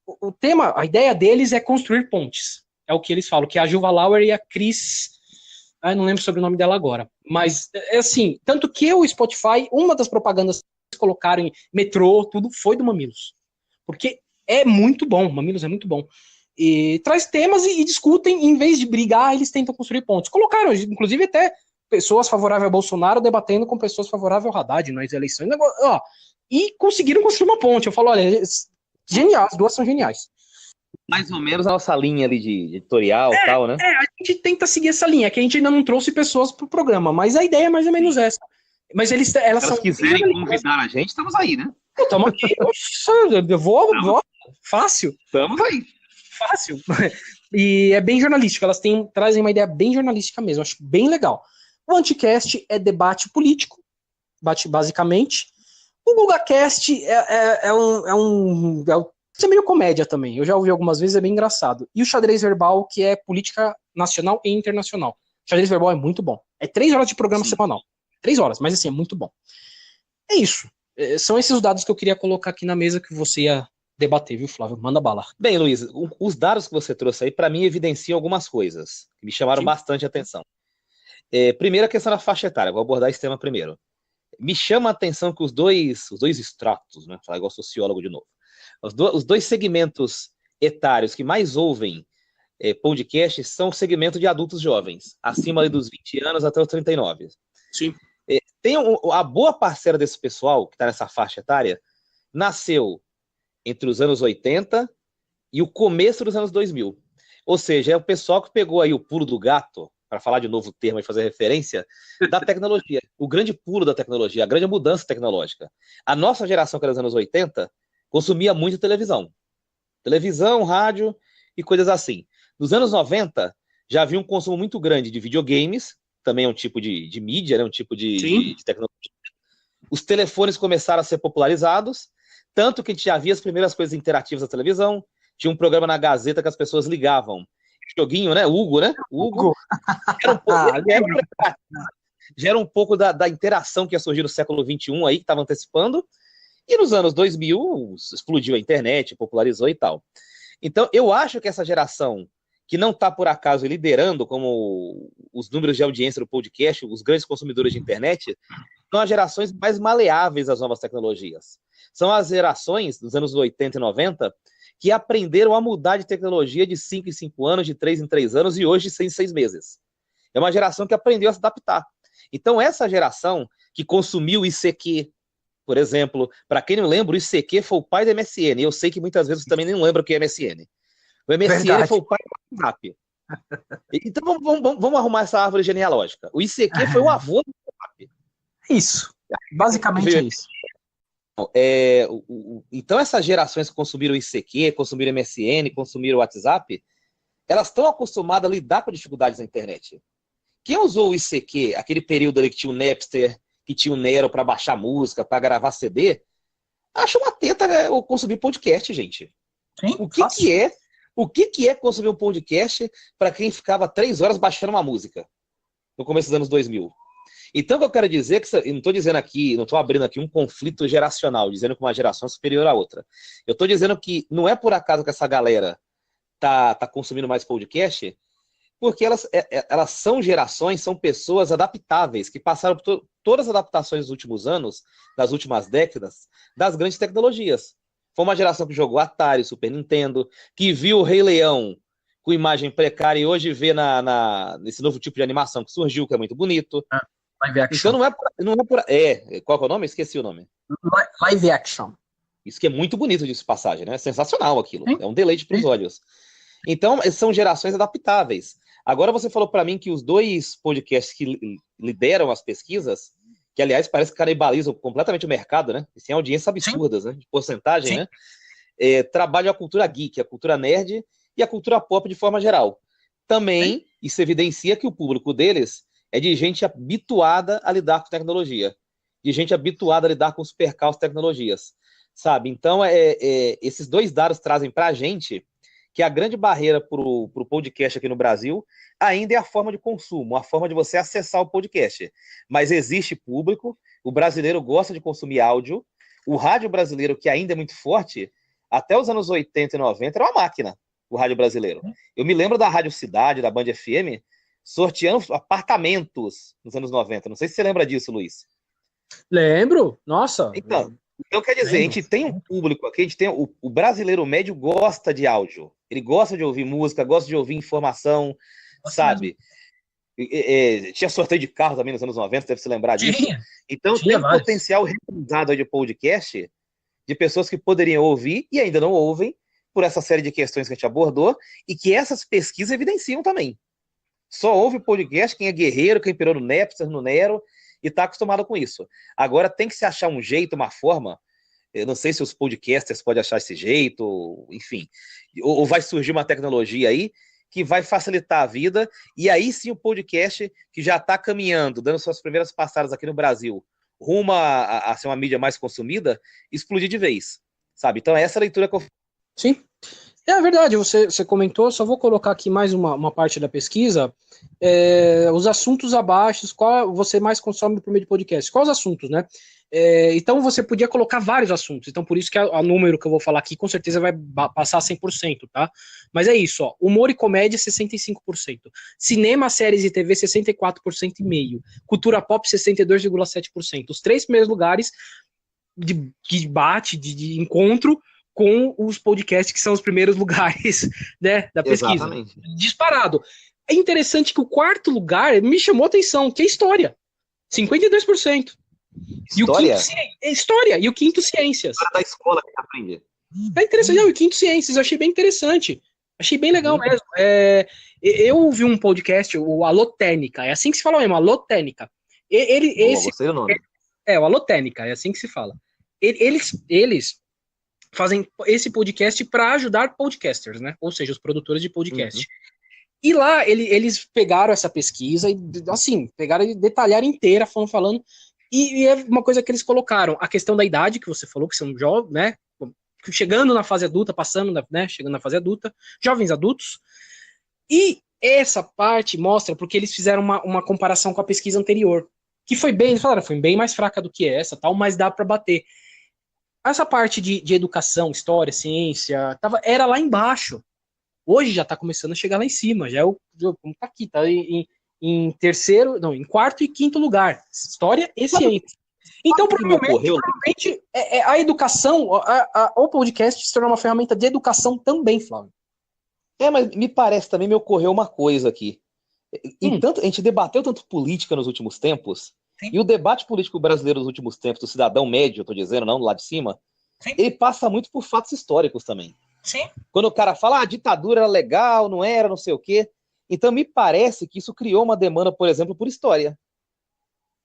O tema, a ideia deles é construir pontes. É o que eles falam, que é a Juva Lauer e a Cris... não lembro sobre o nome dela agora. Mas, é assim, tanto que o Spotify, uma das propagandas que eles colocaram em metrô, tudo, foi do Mamilos. Porque é muito bom, Mamilos é muito bom. E traz temas e discutem, em vez de brigar, eles tentam construir pontes. Colocaram, inclusive, até pessoas favoráveis a Bolsonaro debatendo com pessoas favoráveis ao Haddad nas eleições. Ó, e conseguiram construir uma ponte. Eu falo, olha, genial, as duas são geniais. Mais ou menos a nossa linha ali de editorial e tal, né? A gente tenta seguir essa linha, que a gente ainda não trouxe pessoas pro programa, mas a ideia é mais ou menos essa. Mas elas Se elas quiserem convidar a gente, estamos aí, né? Estamos aqui. Eu vou, fácil. Estamos aí. Fácil. E é bem jornalístico, elas trazem uma ideia bem jornalística mesmo, acho bem legal. O Anticast é debate político, basicamente. O GugaCast é meio comédia também, eu já ouvi algumas vezes, é bem engraçado. E o Xadrez Verbal, que é política nacional e internacional. O Xadrez Verbal é muito bom. É 3 horas de programa semanal. 3 horas, mas assim, é muito bom. É isso. São esses os dados que eu queria colocar aqui na mesa que você ia debater, viu, Flávio? Manda bala. Bem, Luiz, os dados que você trouxe aí, para mim, evidenciam algumas coisas que me chamaram bastante atenção. Primeiro, a questão da faixa etária. Vou abordar esse tema primeiro. Me chama a atenção que os dois estratos, né? Falar igual sociólogo de novo. Os dois segmentos etários que mais ouvem podcast são o segmento de adultos jovens, acima ali dos 20 anos até os 39. Sim. Tem a boa parcela desse pessoal que está nessa faixa etária nasceu entre os anos 80 e o começo dos anos 2000. Ou seja, é o pessoal que pegou aí o pulo do gato, para falar de novo termo e fazer referência, da tecnologia. O grande pulo da tecnologia, a grande mudança tecnológica. A nossa geração, que era dos anos 80, consumia muito televisão. Televisão, rádio e coisas assim. Nos anos 90, já havia um consumo muito grande de videogames, também é um tipo de mídia, né? Um tipo de tecnologia. Os telefones começaram a ser popularizados, tanto que a gente já via as primeiras coisas interativas da televisão. Tinha um programa na Gazeta que as pessoas ligavam. Joguinho, né? Hugo, né? Hugo. Gera um pouco da interação que ia surgir no século XXI aí, que estava antecipando. E nos anos 2000, explodiu a internet, popularizou e tal. Então, eu acho que essa geração, que não está, por acaso, liderando como os números de audiência do podcast, os grandes consumidores de internet, são as gerações mais maleáveis às novas tecnologias. São as gerações dos anos 80 e 90 que aprenderam a mudar de tecnologia de 5 em 5 anos, de 3 em 3 anos e hoje de 6 em 6 meses. É uma geração que aprendeu a se adaptar. Então, essa geração que consumiu o ICQ, por exemplo, para quem não lembra, o ICQ foi o pai do MSN. Eu sei que muitas vezes você também não lembra o que é MSN. O MSN foi o pai do WhatsApp. Então, vamos arrumar essa árvore genealógica. O ICQ foi o avô do WhatsApp. Isso. Basicamente é isso. Então, essas gerações que consumiram o ICQ, consumiram o MSN, consumiram o WhatsApp, elas estão acostumadas a lidar com dificuldades na internet. Quem usou o ICQ, aquele período ali que tinha o Napster, que tinha o Nero para baixar música, para gravar CD, acha uma teta consumir podcast, gente. Sim, o que é consumir um podcast para quem ficava 3 horas baixando uma música no começo dos anos 2000? Então, o que eu quero dizer é que eu não estou dizendo aqui, não estou abrindo aqui um conflito geracional, dizendo que uma geração é superior à outra. Eu estou dizendo que não é por acaso que essa galera tá consumindo mais podcast, porque elas são gerações, são pessoas adaptáveis, que passaram por todas as adaptações dos últimos anos, das últimas décadas, das grandes tecnologias. Foi uma geração que jogou Atari, Super Nintendo, que viu o Rei Leão com imagem precária e hoje vê nesse novo tipo de animação que surgiu, que é muito bonito. Live action. Então qual que é o nome? Esqueci o nome. Live action. Isso que é muito bonito de passagem, né? É sensacional aquilo. É um deleite para os olhos. Então, são gerações adaptáveis. Agora você falou para mim que os dois podcasts que lideram as pesquisas, que aliás parece que canibalizam completamente o mercado, né? E tem audiências absurdas, né? De porcentagem, né? Trabalham a cultura geek, a cultura nerd e a cultura pop de forma geral. Também, isso evidencia que o público deles é de gente habituada a lidar com tecnologia, de gente habituada a lidar com os percalços de tecnologias, sabe? Então, esses dois dados trazem para a gente que a grande barreira para o podcast aqui no Brasil ainda é a forma de consumo, a forma de você acessar o podcast. Mas existe público, o brasileiro gosta de consumir áudio, o rádio brasileiro, que ainda é muito forte, até os anos 80 e 90 era uma máquina, o rádio brasileiro. Eu me lembro da Rádio Cidade, da Band FM, sorteando apartamentos nos anos 90. Não sei se você lembra disso, Luiz. Lembro, nossa. Então quer dizer, a gente tem um público aqui, a gente tem o brasileiro médio gosta de áudio. Ele gosta de ouvir música, gosta de ouvir informação, sabe? Tinha sorteio de carro também nos anos 90, deve se lembrar disso. Então Tinha tem um potencial recrutado aí de podcast de pessoas que poderiam ouvir e ainda não ouvem por essa série de questões que a gente abordou e que essas pesquisas evidenciam também. Só ouve podcast quem é guerreiro, quem pirou no Napster, no Nero e está acostumado com isso. Agora tem que se achar um jeito, uma forma. Eu não sei se os podcasters podem achar esse jeito, enfim. Ou vai surgir uma tecnologia aí que vai facilitar a vida, e aí sim o podcast, que já está caminhando, dando suas primeiras passadas aqui no Brasil, rumo a ser uma mídia mais consumida, explodir de vez, sabe? Então essa é a leitura que eu... Sim, é verdade, você comentou, só vou colocar aqui mais uma parte da pesquisa, os assuntos abaixo, qual você mais consome por meio de podcast, quais os assuntos, né? Então você podia colocar vários assuntos, então por isso que a número que eu vou falar aqui com certeza vai passar 100%, tá? Mas é isso, ó, humor e comédia 65%, cinema, séries e TV 64,5%, cultura pop 62,7%, os 3 primeiros lugares de debate, de encontro com os podcasts que são os primeiros lugares, né, da pesquisa. Exatamente. Disparado. É interessante que o 4º lugar me chamou a atenção, que é história, 52%. História? História. E o 5º, ciências. Da escola que aprende. É interessante. Não, e o 5º, ciências. Eu achei bem interessante. Achei bem legal mesmo. Eu ouvi um podcast, o Alotênica. É assim que se fala mesmo, Alotênica. Gostei do nome. O Alotênica. É assim que se fala. Eles fazem esse podcast para ajudar podcasters, né? Ou seja, os produtores de podcast. E lá eles pegaram essa pesquisa e, assim, pegaram e detalharam inteira, falando. E é uma coisa que eles colocaram, a questão da idade, que você falou, que são jovens, né? Chegando na fase adulta, chegando na fase adulta, jovens adultos. E essa parte mostra, porque eles fizeram uma comparação com a pesquisa anterior, que foi bem, eles falaram, foi bem mais fraca do que essa, tal, mas dá para bater. Essa parte de educação, história, ciência, era lá embaixo. Hoje já está começando a chegar lá em cima, já tá aqui, tá em terceiro, não, em 4º e 5º lugar, história e ciência. Então, provavelmente a educação, o podcast se tornou uma ferramenta de educação também, Flávio. Mas me parece também, me ocorreu uma coisa aqui. A gente debateu tanto política nos últimos tempos, sim, e o debate político brasileiro nos últimos tempos, do cidadão médio, eu tô dizendo, não do lado de cima, sim, ele passa muito por fatos históricos também. Sim. Quando o cara fala, a ditadura era legal, não era, não sei o quê. Então me parece que isso criou uma demanda, por exemplo, por história.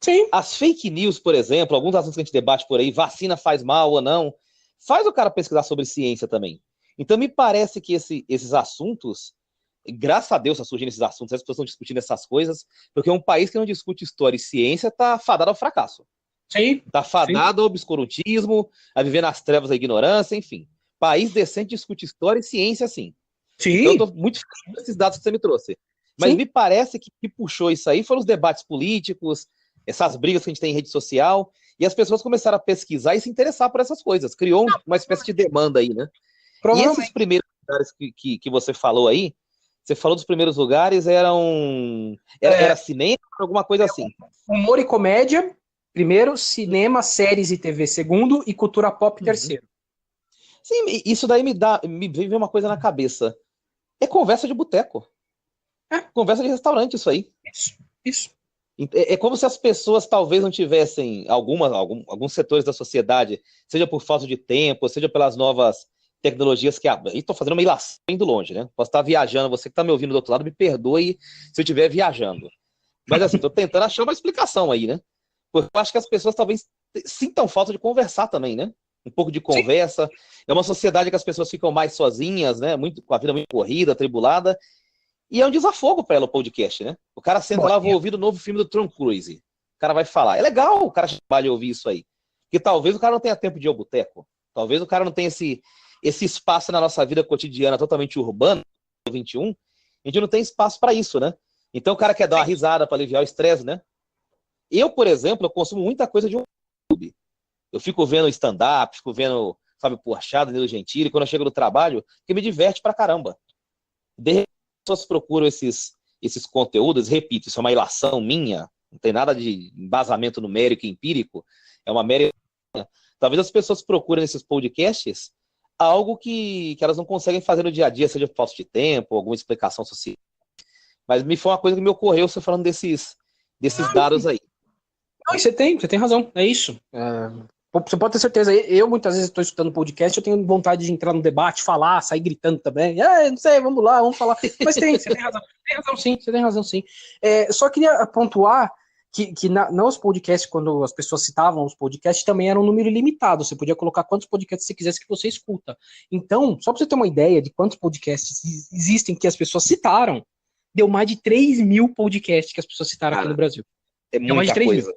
Sim. As fake news, por exemplo, alguns assuntos que a gente debate por aí, vacina faz mal ou não, faz o cara pesquisar sobre ciência também. Então me parece que esses assuntos, graças a Deus está surgindo esses assuntos, as pessoas estão discutindo essas coisas, porque um país que não discute história e ciência está fadado ao fracasso. Sim. Está fadado ao obscurantismo, a viver nas trevas da ignorância, enfim. País decente discute história e ciência, sim. Sim. Então, eu estou muito feliz com esses dados que você me trouxe. Mas sim, me parece que puxou isso aí foram os debates políticos, essas brigas que a gente tem em rede social, e as pessoas começaram a pesquisar e se interessar por essas coisas. Criou uma espécie de demanda aí, né? E esses primeiros lugares que você falou aí, você falou dos primeiros lugares, era cinema, alguma coisa assim? Humor e comédia, primeiro, cinema, séries e TV, segundo, e cultura pop, terceiro. Sim, isso daí me veio uma coisa na cabeça. É conversa de boteco. Conversa de restaurante, isso aí. Isso. É como se as pessoas talvez não tivessem alguns setores da sociedade, seja por falta de tempo, seja pelas novas tecnologias que... Estou fazendo uma ilação indo longe, né? Posso estar viajando, você que está me ouvindo do outro lado, me perdoe se eu estiver viajando. Mas assim, estou tentando achar uma explicação aí, né? Porque eu acho que as pessoas talvez sintam falta de conversar também, né? Um pouco de conversa. Sim. É uma sociedade que as pessoas ficam mais sozinhas, né? Com a vida muito corrida, atribulada. E é um desafogo para ela o podcast, né? O cara senta lá, vou ouvir o novo filme do Tom Cruise. O cara vai falar. É legal o cara chamar de ouvir isso aí. Porque talvez o cara não tenha tempo de ir ao boteco. Talvez o cara não tenha esse espaço na nossa vida cotidiana totalmente urbana, no 21. A gente não tem espaço para isso, né? Então o cara quer dar uma risada para aliviar o estresse, né? Eu, por exemplo, eu consumo muita coisa de YouTube. Eu fico vendo stand-up, fico vendo Fábio Porchat, Danilo Gentili, quando eu chego no trabalho, que me diverte pra caramba. De repente, as pessoas procuram esses conteúdos, repito, isso é uma ilação minha, não tem nada de embasamento numérico e empírico, é uma mera... Talvez as pessoas procurem nesses podcasts algo que elas não conseguem fazer no dia a dia, seja por falta de tempo, alguma explicação social. Mas me foi uma coisa que me ocorreu você falando desses dados aí. Não, você tem razão, é isso. Você pode ter certeza, eu muitas vezes estou escutando podcast, eu tenho vontade de entrar no debate, falar, sair gritando também. Não sei, vamos lá, vamos falar. Mas você tem razão sim. Só queria pontuar que nos podcasts, quando as pessoas citavam os podcasts, também era um número limitado. Você podia colocar quantos podcasts você quisesse que você escuta. Então, só para você ter uma ideia de quantos podcasts existem que as pessoas citaram, deu mais de 3 mil podcasts que as pessoas citaram aqui no Brasil. É muita coisa.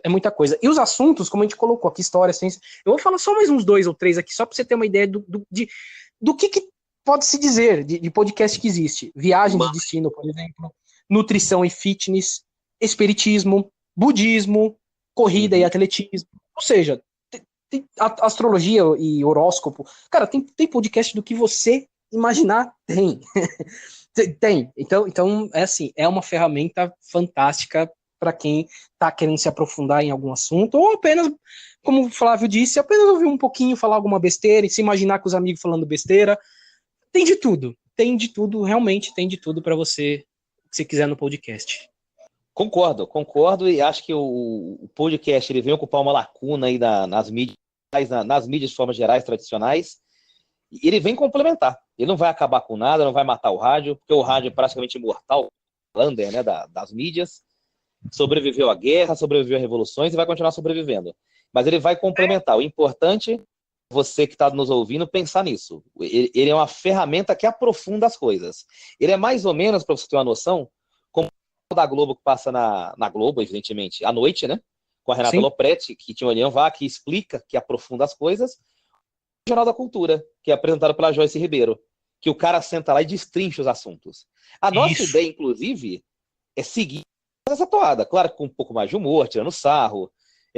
É muita coisa. E os assuntos, como a gente colocou aqui, história, ciência, eu vou falar só mais uns 2 ou 3 aqui, só para você ter uma ideia do que pode se dizer de podcast que existe. Viagem de destino, por exemplo, nutrição e fitness, espiritismo, budismo, corrida e atletismo. Ou seja, tem astrologia e horóscopo. Cara, tem podcast do que você imaginar, tem. Tem. Então, é assim, é uma ferramenta fantástica para quem está querendo se aprofundar em algum assunto, ou apenas, como o Flávio disse, apenas ouvir um pouquinho, falar alguma besteira, e se imaginar com os amigos falando besteira. Tem de tudo, realmente tem de tudo para você, que você quiser no podcast. Concordo, e acho que o podcast ele vem ocupar uma lacuna aí nas mídias de formas gerais, tradicionais, e ele vem complementar. Ele não vai acabar com nada, não vai matar o rádio, porque o rádio é praticamente imortal, Lander, né, das mídias, sobreviveu à guerra, sobreviveu a revoluções e vai continuar sobrevivendo. Mas ele vai complementar. O importante é você que está nos ouvindo pensar nisso. Ele é uma ferramenta que aprofunda as coisas. Ele é mais ou menos, para você ter uma noção, como o da Globo que passa na Globo, evidentemente, à noite, né? Com a Renata Lopretti, que tinha o Elian Vá, que explica, que aprofunda as coisas. O Jornal da Cultura, que é apresentado pela Joyce Ribeiro, que o cara senta lá e destrincha os assuntos. A nossa ideia, inclusive, é seguir essa toada. Claro que com um pouco mais de humor, tirando sarro,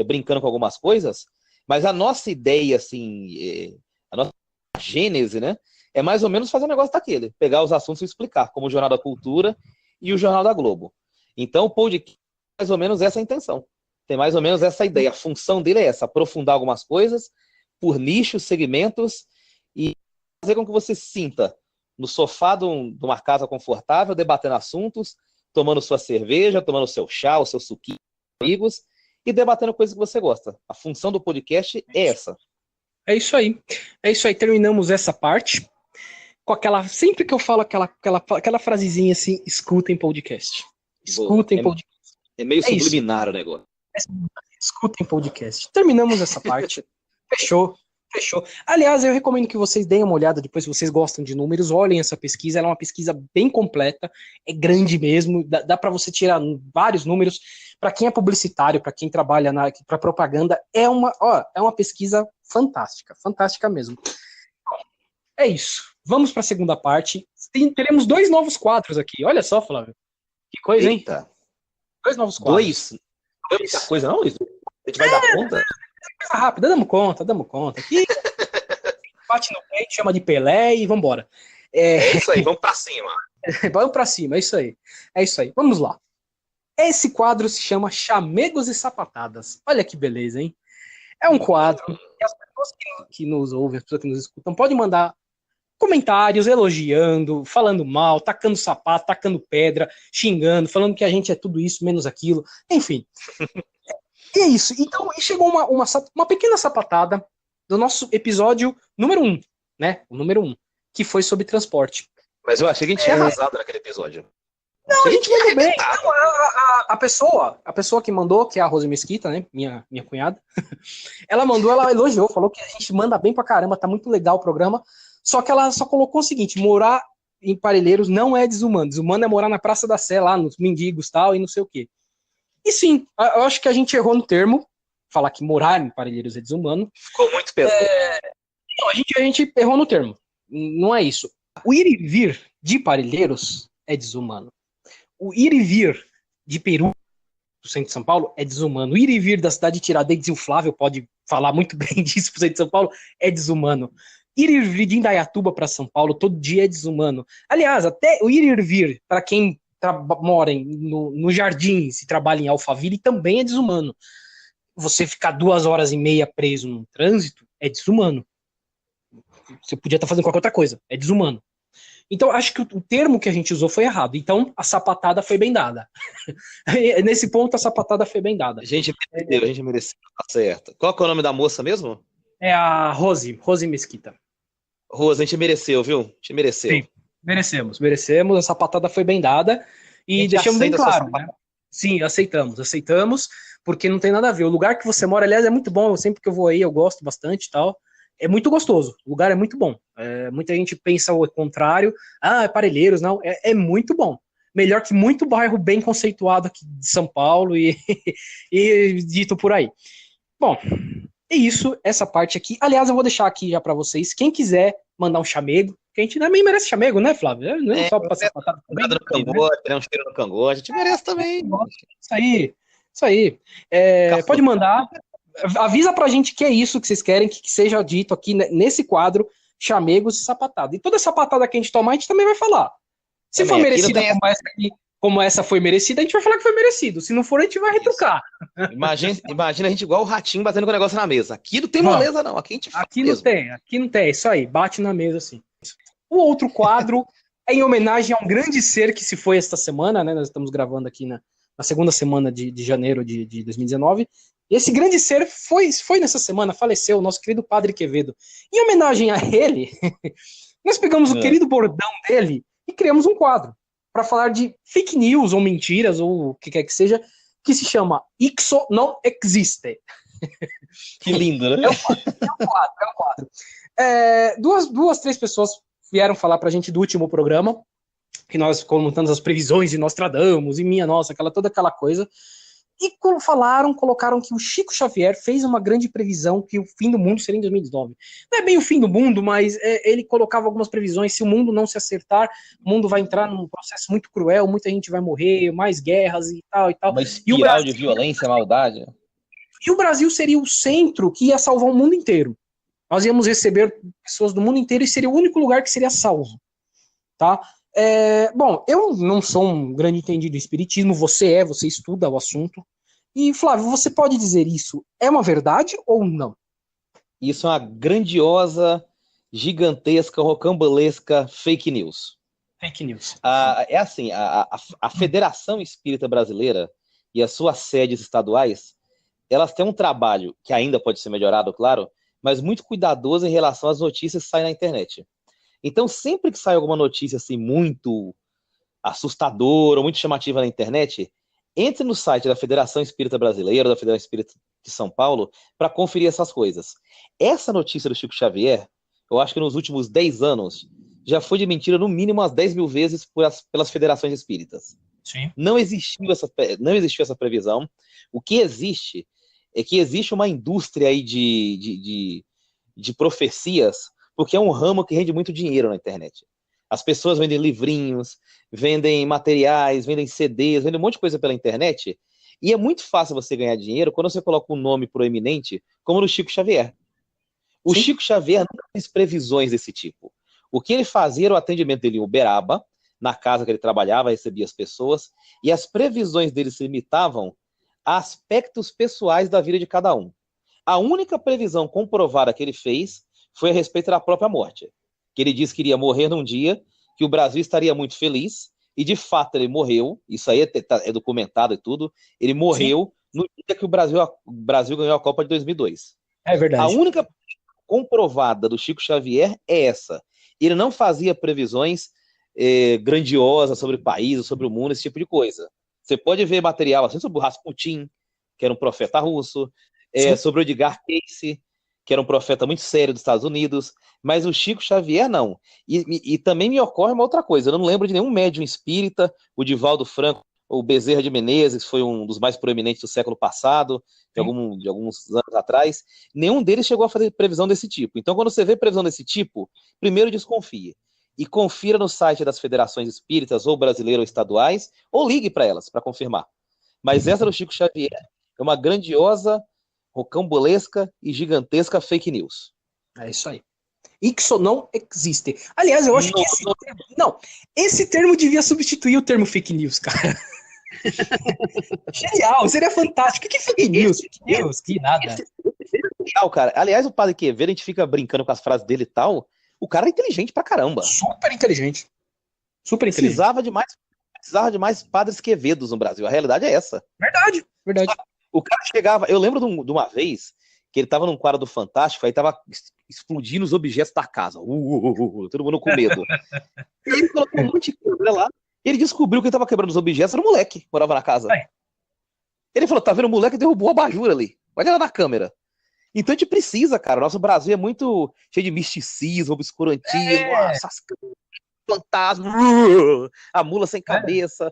brincando com algumas coisas, mas a nossa ideia, assim, a nossa gênese, né, é mais ou menos fazer um negócio daquele, pegar os assuntos e explicar, como o Jornal da Cultura e o Jornal da Globo. Então, o podcast tem mais ou menos essa intenção. Tem mais ou menos essa ideia. A função dele é essa, aprofundar algumas coisas por nichos, segmentos e fazer com que você se sinta no sofá de uma casa confortável, debatendo assuntos, tomando sua cerveja, tomando seu chá, o seu suquinho com amigos e debatendo coisas que você gosta. A função do podcast é essa. É isso aí. Terminamos essa parte com aquela... Sempre que eu falo aquela frasezinha assim, escutem podcast. Escutem podcast. É meio subliminar o negócio. Escutem podcast. Terminamos essa parte. Fechou. Aliás, eu recomendo que vocês deem uma olhada depois, se vocês gostam de números, olhem essa pesquisa, ela é uma pesquisa bem completa, é grande mesmo, dá para você tirar vários números. Para quem é publicitário, para quem trabalha para propaganda, é uma pesquisa fantástica mesmo. É isso. Vamos para a segunda parte. Teremos 2 novos quadros aqui. Olha só, Flávio. Que coisa, hein? Eita. 2 novos quadros. 2? Não é muita coisa, não, Luiz? A gente vai dar conta? Coisa rápida, damos conta. Aqui, bate no peito, chama de Pelé e vambora. É isso aí, vamos pra cima. Vamos pra cima, é isso aí. Vamos lá. Esse quadro se chama Chamegos e Sapatadas. Olha que beleza, hein? É um quadro que as pessoas que nos ouvem, as pessoas que nos escutam, podem mandar comentários elogiando, falando mal, tacando sapato, tacando pedra, xingando, falando que a gente é tudo isso, menos aquilo. Enfim. E é isso. Então, chegou uma pequena sapatada do nosso episódio número 1, né? O número 1, que foi sobre transporte. Mas eu achei que a gente tinha arrasado naquele episódio. Não, a gente mandou bem. Não, a pessoa que mandou, que é a Rose Mesquita, né? Minha cunhada, ela elogiou, falou que a gente manda bem pra caramba, tá muito legal o programa. Só que ela só colocou o seguinte: morar em Parelheiros não é desumano. Desumano é morar na Praça da Sé, lá nos mendigos e tal, e não sei o quê. E sim, eu acho que a gente errou no termo, falar que morar em Parelheiros é desumano. Ficou muito pesado. Não, a gente errou no termo. Não é isso. O ir e vir de Parelheiros é desumano. O ir e vir de Peru, do centro de São Paulo, é desumano. O ir e vir da cidade de Tiradentes, e o Flávio pode falar muito bem disso pro centro de São Paulo, é desumano. Ir e vir de Indaiatuba para São Paulo todo dia é desumano. Aliás, até o ir e vir para quem mora no Jardins e trabalha em Alphaville também é desumano. Você ficar 2h30 preso num trânsito é desumano. Você podia estar fazendo qualquer outra coisa, é desumano. Então, acho que o termo que a gente usou foi errado. Então, a sapatada foi bem dada. Nesse ponto, a sapatada foi bem dada. A gente mereceu, tá certo. Qual que é o nome da moça mesmo? É a Rose Mesquita. Rose, a gente mereceu, viu? A gente mereceu. Sim, merecemos. A sapatada foi bem dada. E deixamos bem claro, né? Sim, aceitamos, porque não tem nada a ver. O lugar que você mora, aliás, é muito bom. Sempre que eu vou aí, eu gosto bastante e tal. É muito gostoso. O lugar é muito bom. Muita gente pensa o contrário. É Parelheiros, não. É muito bom. Melhor que muito bairro bem conceituado aqui de São Paulo e dito por aí. Bom, é isso, essa parte aqui. Aliás, eu vou deixar aqui já para vocês. Quem quiser mandar um chamego, que a gente também merece chamego, né, Flávio? Não é só passar patada também. No cangote, né? Um cheiro no cangote. A gente merece também. Isso aí. Pode mandar. Avisa pra gente que é isso que vocês querem que seja dito aqui nesse quadro, chamegos e sapatada. E toda sapatada que a gente tomar, a gente também vai falar. Se for merecida como essa foi merecida, a gente vai falar que foi merecido. Se não for, a gente vai retrucar. Imagina a gente igual o ratinho batendo com o negócio na mesa. Aqui não tem moleza, não. Aqui a gente faz aqui não tem. É isso aí, bate na mesa assim. O outro quadro é em homenagem a um grande ser que se foi esta semana, né? Nós estamos gravando aqui na segunda semana de janeiro de 2019. E esse grande ser foi nessa semana, faleceu, o nosso querido Padre Quevedo. Em homenagem a ele, nós pegamos o querido bordão dele e criamos um quadro para falar de fake news ou mentiras ou o que quer que seja, que se chama Ixo não existe. Que lindo, né? É um quadro. Três pessoas vieram falar pra gente do último programa, que nós comentamos as previsões de Nostradamus e toda aquela coisa. E colocaram que o Chico Xavier fez uma grande previsão que o fim do mundo seria em 2019. Não é bem o fim do mundo, mas ele colocava algumas previsões. Se o mundo não se acertar, o mundo vai entrar num processo muito cruel, muita gente vai morrer, mais guerras e tal. Uma espiral de violência, maldade. E o Brasil seria o centro que ia salvar o mundo inteiro. Nós íamos receber pessoas do mundo inteiro e seria o único lugar que seria salvo. Tá? Bom, eu não sou um grande entendido em espiritismo, você estuda o assunto. E, Flávio, você pode dizer isso é uma verdade ou não? Isso é uma grandiosa, gigantesca, rocambolesca fake news. Fake news. É assim, a Federação Espírita Brasileira e as suas sedes estaduais, elas têm um trabalho que ainda pode ser melhorado, claro, mas muito cuidadoso em relação às notícias que saem na internet. Então, sempre que sai alguma notícia assim muito assustadora ou muito chamativa na internet, entre no site da Federação Espírita Brasileira, da Federação Espírita de São Paulo, para conferir essas coisas. Essa notícia do Chico Xavier, eu acho que nos últimos 10 anos, já foi desmentida no mínimo umas 10 mil vezes pelas federações espíritas. Sim. Não existiu essa previsão. O que existe é que existe uma indústria aí de profecias, porque é um ramo que rende muito dinheiro na internet. As pessoas vendem livrinhos, vendem materiais, vendem CDs, vendem um monte de coisa pela internet, e é muito fácil você ganhar dinheiro quando você coloca um nome proeminente, como no Chico Xavier. O Sim. Chico Xavier nunca fez previsões desse tipo. O que ele fazia era o atendimento dele em Uberaba, na casa que ele trabalhava, recebia as pessoas, e as previsões dele se limitavam a aspectos pessoais da vida de cada um. A única previsão comprovada que ele fez foi a respeito da própria morte. Que ele disse que iria morrer num dia, que o Brasil estaria muito feliz, e de fato ele morreu, isso aí é documentado e tudo, ele morreu Sim. no dia que o Brasil ganhou a Copa de 2002. É verdade. A única comprovada do Chico Xavier é essa. Ele não fazia previsões grandiosas sobre países, sobre o mundo, esse tipo de coisa. Você pode ver material assim sobre o Rasputin, que era um profeta russo, sobre o Edgar Cayce, que era um profeta muito sério dos Estados Unidos, mas o Chico Xavier não. E também me ocorre uma outra coisa, eu não lembro de nenhum médium espírita, o Divaldo Franco, ou Bezerra de Menezes, que foi um dos mais proeminentes do século passado, de alguns anos atrás, nenhum deles chegou a fazer previsão desse tipo. Então, quando você vê previsão desse tipo, primeiro desconfie. E confira no site das federações espíritas, ou brasileiras ou estaduais, ou ligue para elas, para confirmar. Mas essa do Chico Xavier é uma grandiosa, rocambolesca e gigantesca fake news. É isso aí. Ixo não existe. Aliás, eu acho que esse termo devia substituir o termo fake news, cara. Genial, seria fantástico. O que é fake news? Fake news, que nada. Legal, cara. Aliás, o Padre Quevedo, a gente fica brincando com as frases dele e tal. O cara é inteligente pra caramba. Super inteligente. Super inteligente. Precisava de mais padres Quevedos no Brasil. A realidade é essa. Verdade, verdade. O cara chegava... Eu lembro de uma vez que ele tava num quadro do Fantástico, aí tava explodindo os objetos da casa. Todo mundo com medo. E ele colocou um monte de câmera lá. E ele descobriu que ele tava quebrando os objetos. Era um moleque que morava na casa. Ai. Ele falou, tá vendo, o moleque derrubou a abajur ali. Olha lá na câmera. Então a gente precisa, cara. O nosso Brasil é muito cheio de misticismo, obscurantismo, essas fantasmas, a mula sem cabeça.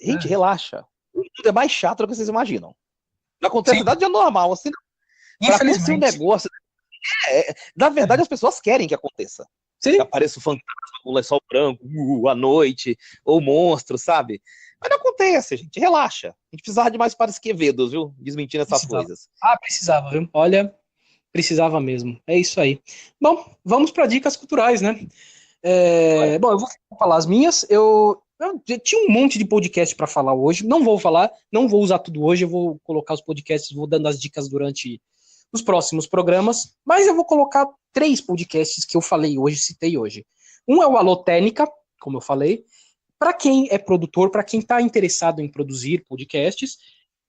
Gente, relaxa. O mundo é mais chato do que vocês imaginam. Não acontece nada de anormal, assim. Pra acontecer um negócio... na verdade, as pessoas querem que aconteça. Sim. Que apareça o fantasma com o lençol branco, à noite, ou monstro, sabe? Mas não acontece, gente. Relaxa. A gente precisava de mais padres Quevedos, viu? Desmentindo essas coisas. Precisava, viu? Olha, precisava mesmo. É isso aí. Bom, vamos para dicas culturais, né? Bom, eu vou falar as minhas. Eu tinha um monte de podcast para falar hoje. Não vou falar, não vou usar tudo hoje. Eu vou colocar os podcasts, vou dando as dicas durante os próximos programas. Mas eu vou colocar 3 podcasts que eu falei hoje, citei hoje. Um é o Alô Técnica, como eu falei. Para quem é produtor, para quem está interessado em produzir podcasts,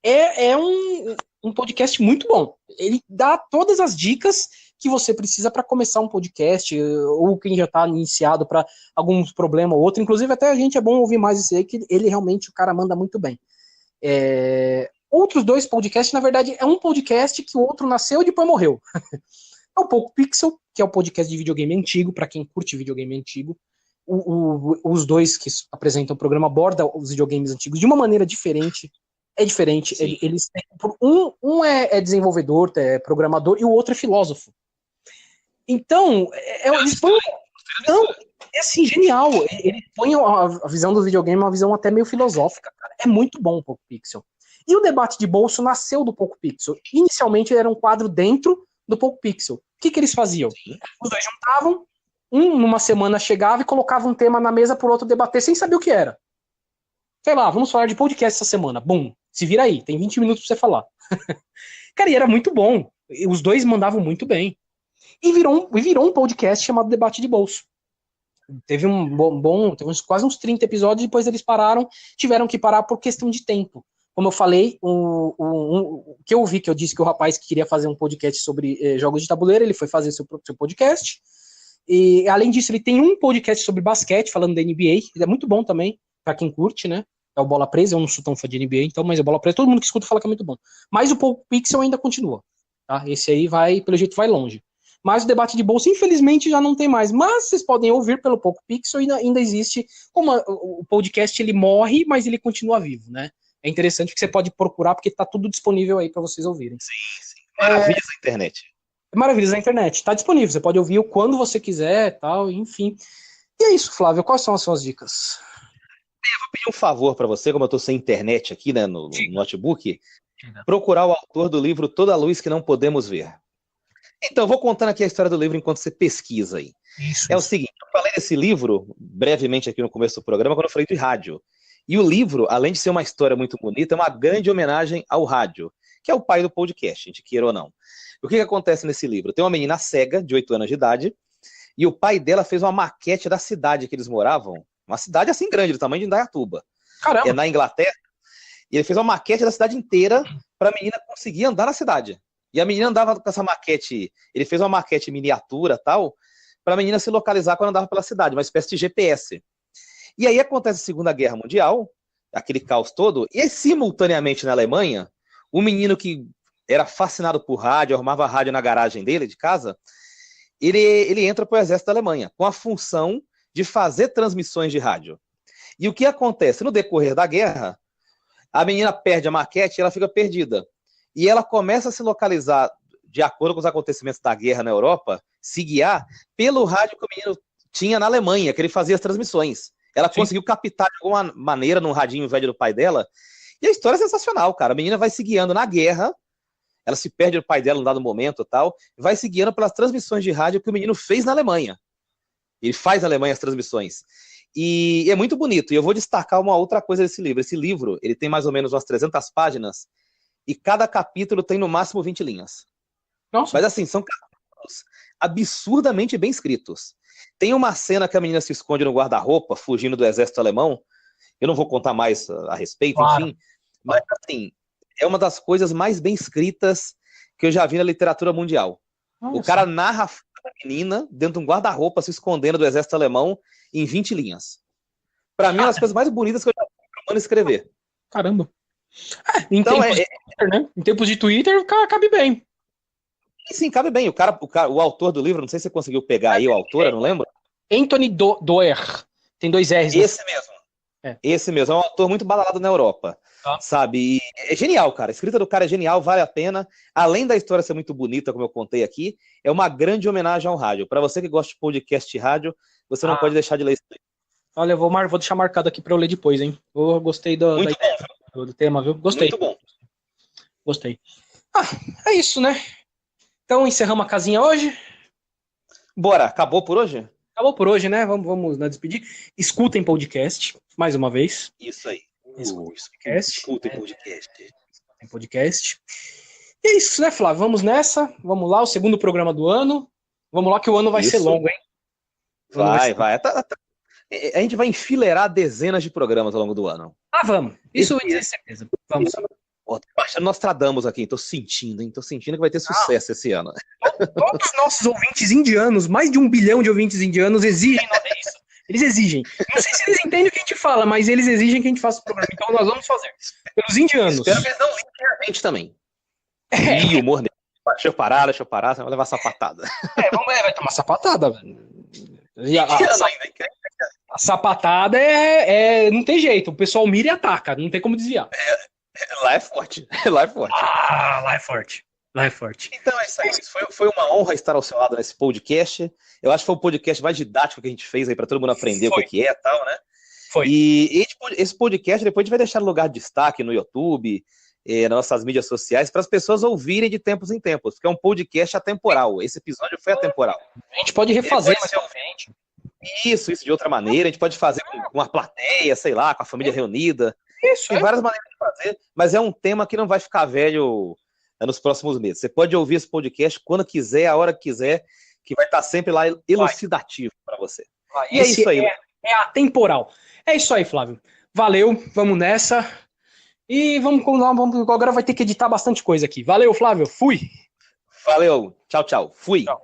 é um podcast muito bom. Ele dá todas as dicas que você precisa para começar um podcast, ou quem já está iniciado para algum problema ou outro. Inclusive, até a gente é bom ouvir mais isso aí, que ele realmente, o cara manda muito bem. Outros 2 podcasts, na verdade, é um podcast que o outro nasceu e depois morreu. É o Poco Pixel, que é o podcast de videogame antigo, para quem curte videogame antigo. Os 2 que apresentam o programa abordam os videogames antigos de uma maneira diferente. É diferente. Eles têm, um é desenvolvedor, é programador, e o outro é filósofo. Então, eles põem... Não, é assim, genial. Ele põe a visão do videogame, uma visão até meio filosófica, cara. É muito bom o Poco Pixel. E o debate de bolso nasceu do Poco Pixel. Inicialmente era um quadro dentro do Poco Pixel. O que eles faziam? Os 2 juntavam, numa semana chegava e colocava um tema na mesa pro outro debater sem saber o que era. Sei lá, vamos falar de podcast essa semana. Bum, se vira aí, tem 20 minutos pra você falar. Cara, e era muito bom. Os 2 mandavam muito bem. E virou um podcast chamado Debate de Bolso. Teve teve quase uns 30 episódios, depois eles tiveram que parar por questão de tempo. Como eu falei, o que eu vi, que eu disse que o rapaz que queria fazer um podcast sobre jogos de tabuleiro, ele foi fazer seu podcast. E, além disso, ele tem um podcast sobre basquete, falando da NBA. Ele é muito bom também, pra quem curte, né? É o Bola Presa, eu não sou tão fã de NBA, então, mas é Bola Presa. Todo mundo que escuta fala que é muito bom. Mas o Poco Pixel ainda continua, tá? Esse aí pelo jeito, vai longe. Mas o debate de bolsa, infelizmente, já não tem mais. Mas vocês podem ouvir pelo Poco Pixel e ainda existe. Como o podcast, ele morre, mas ele continua vivo, né? É interessante que você pode procurar, porque tá tudo disponível aí para vocês ouvirem. Sim. Maravilhas da internet. Maravilhas da internet. Tá disponível, você pode ouvir quando você quiser, tal, enfim. E é isso, Flávio. Quais são as suas dicas? Eu vou pedir um favor para você, como eu tô sem internet aqui, né, no notebook, procurar o autor do livro Toda a Luz que Não Podemos Ver. Então, eu vou contando aqui a história do livro enquanto você pesquisa aí. Isso. O seguinte, eu falei desse livro brevemente aqui no começo do programa, quando eu falei de rádio. E o livro, além de ser uma história muito bonita, é uma grande homenagem ao rádio, que é o pai do podcast, a gente queira ou não. O que acontece nesse livro? Tem uma menina cega, de 8 anos de idade, e o pai dela fez uma maquete da cidade que eles moravam, uma cidade assim grande, do tamanho de Indaiatuba. Caramba. Na Inglaterra. E ele fez uma maquete da cidade inteira para a menina conseguir andar na cidade. E a menina andava com essa maquete, ele fez uma maquete miniatura tal, para a menina se localizar quando andava pela cidade, uma espécie de GPS. E aí acontece a Segunda Guerra Mundial, aquele caos todo, e aí, simultaneamente na Alemanha, o menino que era fascinado por rádio, arrumava rádio na garagem dele, de casa, ele entra para o exército da Alemanha, com a função de fazer transmissões de rádio. E o que acontece? No decorrer da guerra, a menina perde a maquete e ela fica perdida. E ela começa a se localizar, de acordo com os acontecimentos da guerra na Europa, se guiar pelo rádio que o menino tinha na Alemanha, que ele fazia as transmissões. Ela conseguiu captar de alguma maneira num radinho velho do pai dela. E a história é sensacional, cara. A menina vai se guiando na guerra, ela se perde do pai dela num dado momento e tal, vai se guiando pelas transmissões de rádio que o menino fez na Alemanha. Ele faz na Alemanha as transmissões. E é muito bonito. E eu vou destacar uma outra coisa desse livro. Esse livro, ele tem mais ou menos umas 300 páginas, e cada capítulo tem no máximo 20 linhas. Nossa. Mas assim, são capítulos absurdamente bem escritos. Tem uma cena que a menina se esconde no guarda-roupa, fugindo do exército alemão. Eu não vou contar mais a respeito, Claro. enfim. Mas, assim, é uma das coisas mais bem escritas que eu já vi na literatura mundial. Nossa. O cara narra a menina dentro de um guarda-roupa se escondendo do exército alemão em 20 linhas. Pra mim, é uma das coisas mais bonitas que eu já vi um humano escrever. Caramba. Em Então, tempos de Twitter, né? Em tempos de Twitter, cabe bem. sim, cabe bem. O autor do livro, não sei se você conseguiu pegar aí o autor, eu não lembro. Anthony Doerr. Tem 2 R's. Esse mesmo. Esse mesmo. É um autor muito badalado na Europa. Tá. Sabe? E é genial, cara. A escrita do cara é genial, vale a pena. Além da história ser muito bonita, como eu contei aqui, é uma grande homenagem ao rádio. Para você que gosta de podcast de rádio, você não pode deixar de ler isso aí. Olha, eu vou deixar marcado aqui pra eu ler depois, hein? Eu gostei do tema, viu? Gostei. Muito bom. Gostei. É isso, né? Então encerramos a casinha hoje. Bora, acabou por hoje? Acabou por hoje, né? Vamos né, despedir. Escutem podcast, mais uma vez. Isso aí. Escutem podcast. E é isso, né, Flávio? Vamos nessa. Vamos lá, o segundo programa do ano. Vamos lá que o ano vai ser longo, hein? Vai. A gente vai enfileirar dezenas de programas ao longo do ano. Vamos. Isso eu tenho certeza. Vamos. Baixando Nostradamus aqui, tô sentindo que vai ter sucesso esse ano. Todos os nossos ouvintes indianos, mais de 1 bilhão de ouvintes indianos, exigem isso. Eles exigem. Não sei se eles entendem o que a gente fala, mas eles exigem que a gente faça o programa. Então nós vamos fazer. Pelos indianos. Espero que eles não liguem a gente também. Ih, humor negro. Deixa eu parar, você vai levar sapatada. Vai tomar sapatada, velho. A A sapatada não tem jeito. O pessoal mira e ataca. Não tem como desviar. Lá é forte. Lá é forte. Então é isso aí. Foi uma honra estar ao seu lado nesse podcast. Eu acho que foi o podcast mais didático que a gente fez aí para todo mundo aprender o que é e tal, né? Foi. E esse podcast depois a gente vai deixar no lugar de destaque no YouTube, nas nossas mídias sociais, para as pessoas ouvirem de tempos em tempos, porque é um podcast atemporal. Esse episódio foi atemporal. A gente pode refazer mais pra frente. Isso de outra maneira. A gente pode fazer com uma plateia, sei lá, com a família reunida. Isso, Tem várias maneiras de fazer, mas é um tema que não vai ficar velho nos próximos meses. Você pode ouvir esse podcast quando quiser, a hora que quiser, que vai estar sempre lá elucidativo para você. E é isso aí. É atemporal. É isso aí, Flávio. Valeu, vamos nessa. E vamos agora vai ter que editar bastante coisa aqui. Valeu, Flávio. Fui. Valeu. Tchau. Fui. Tchau.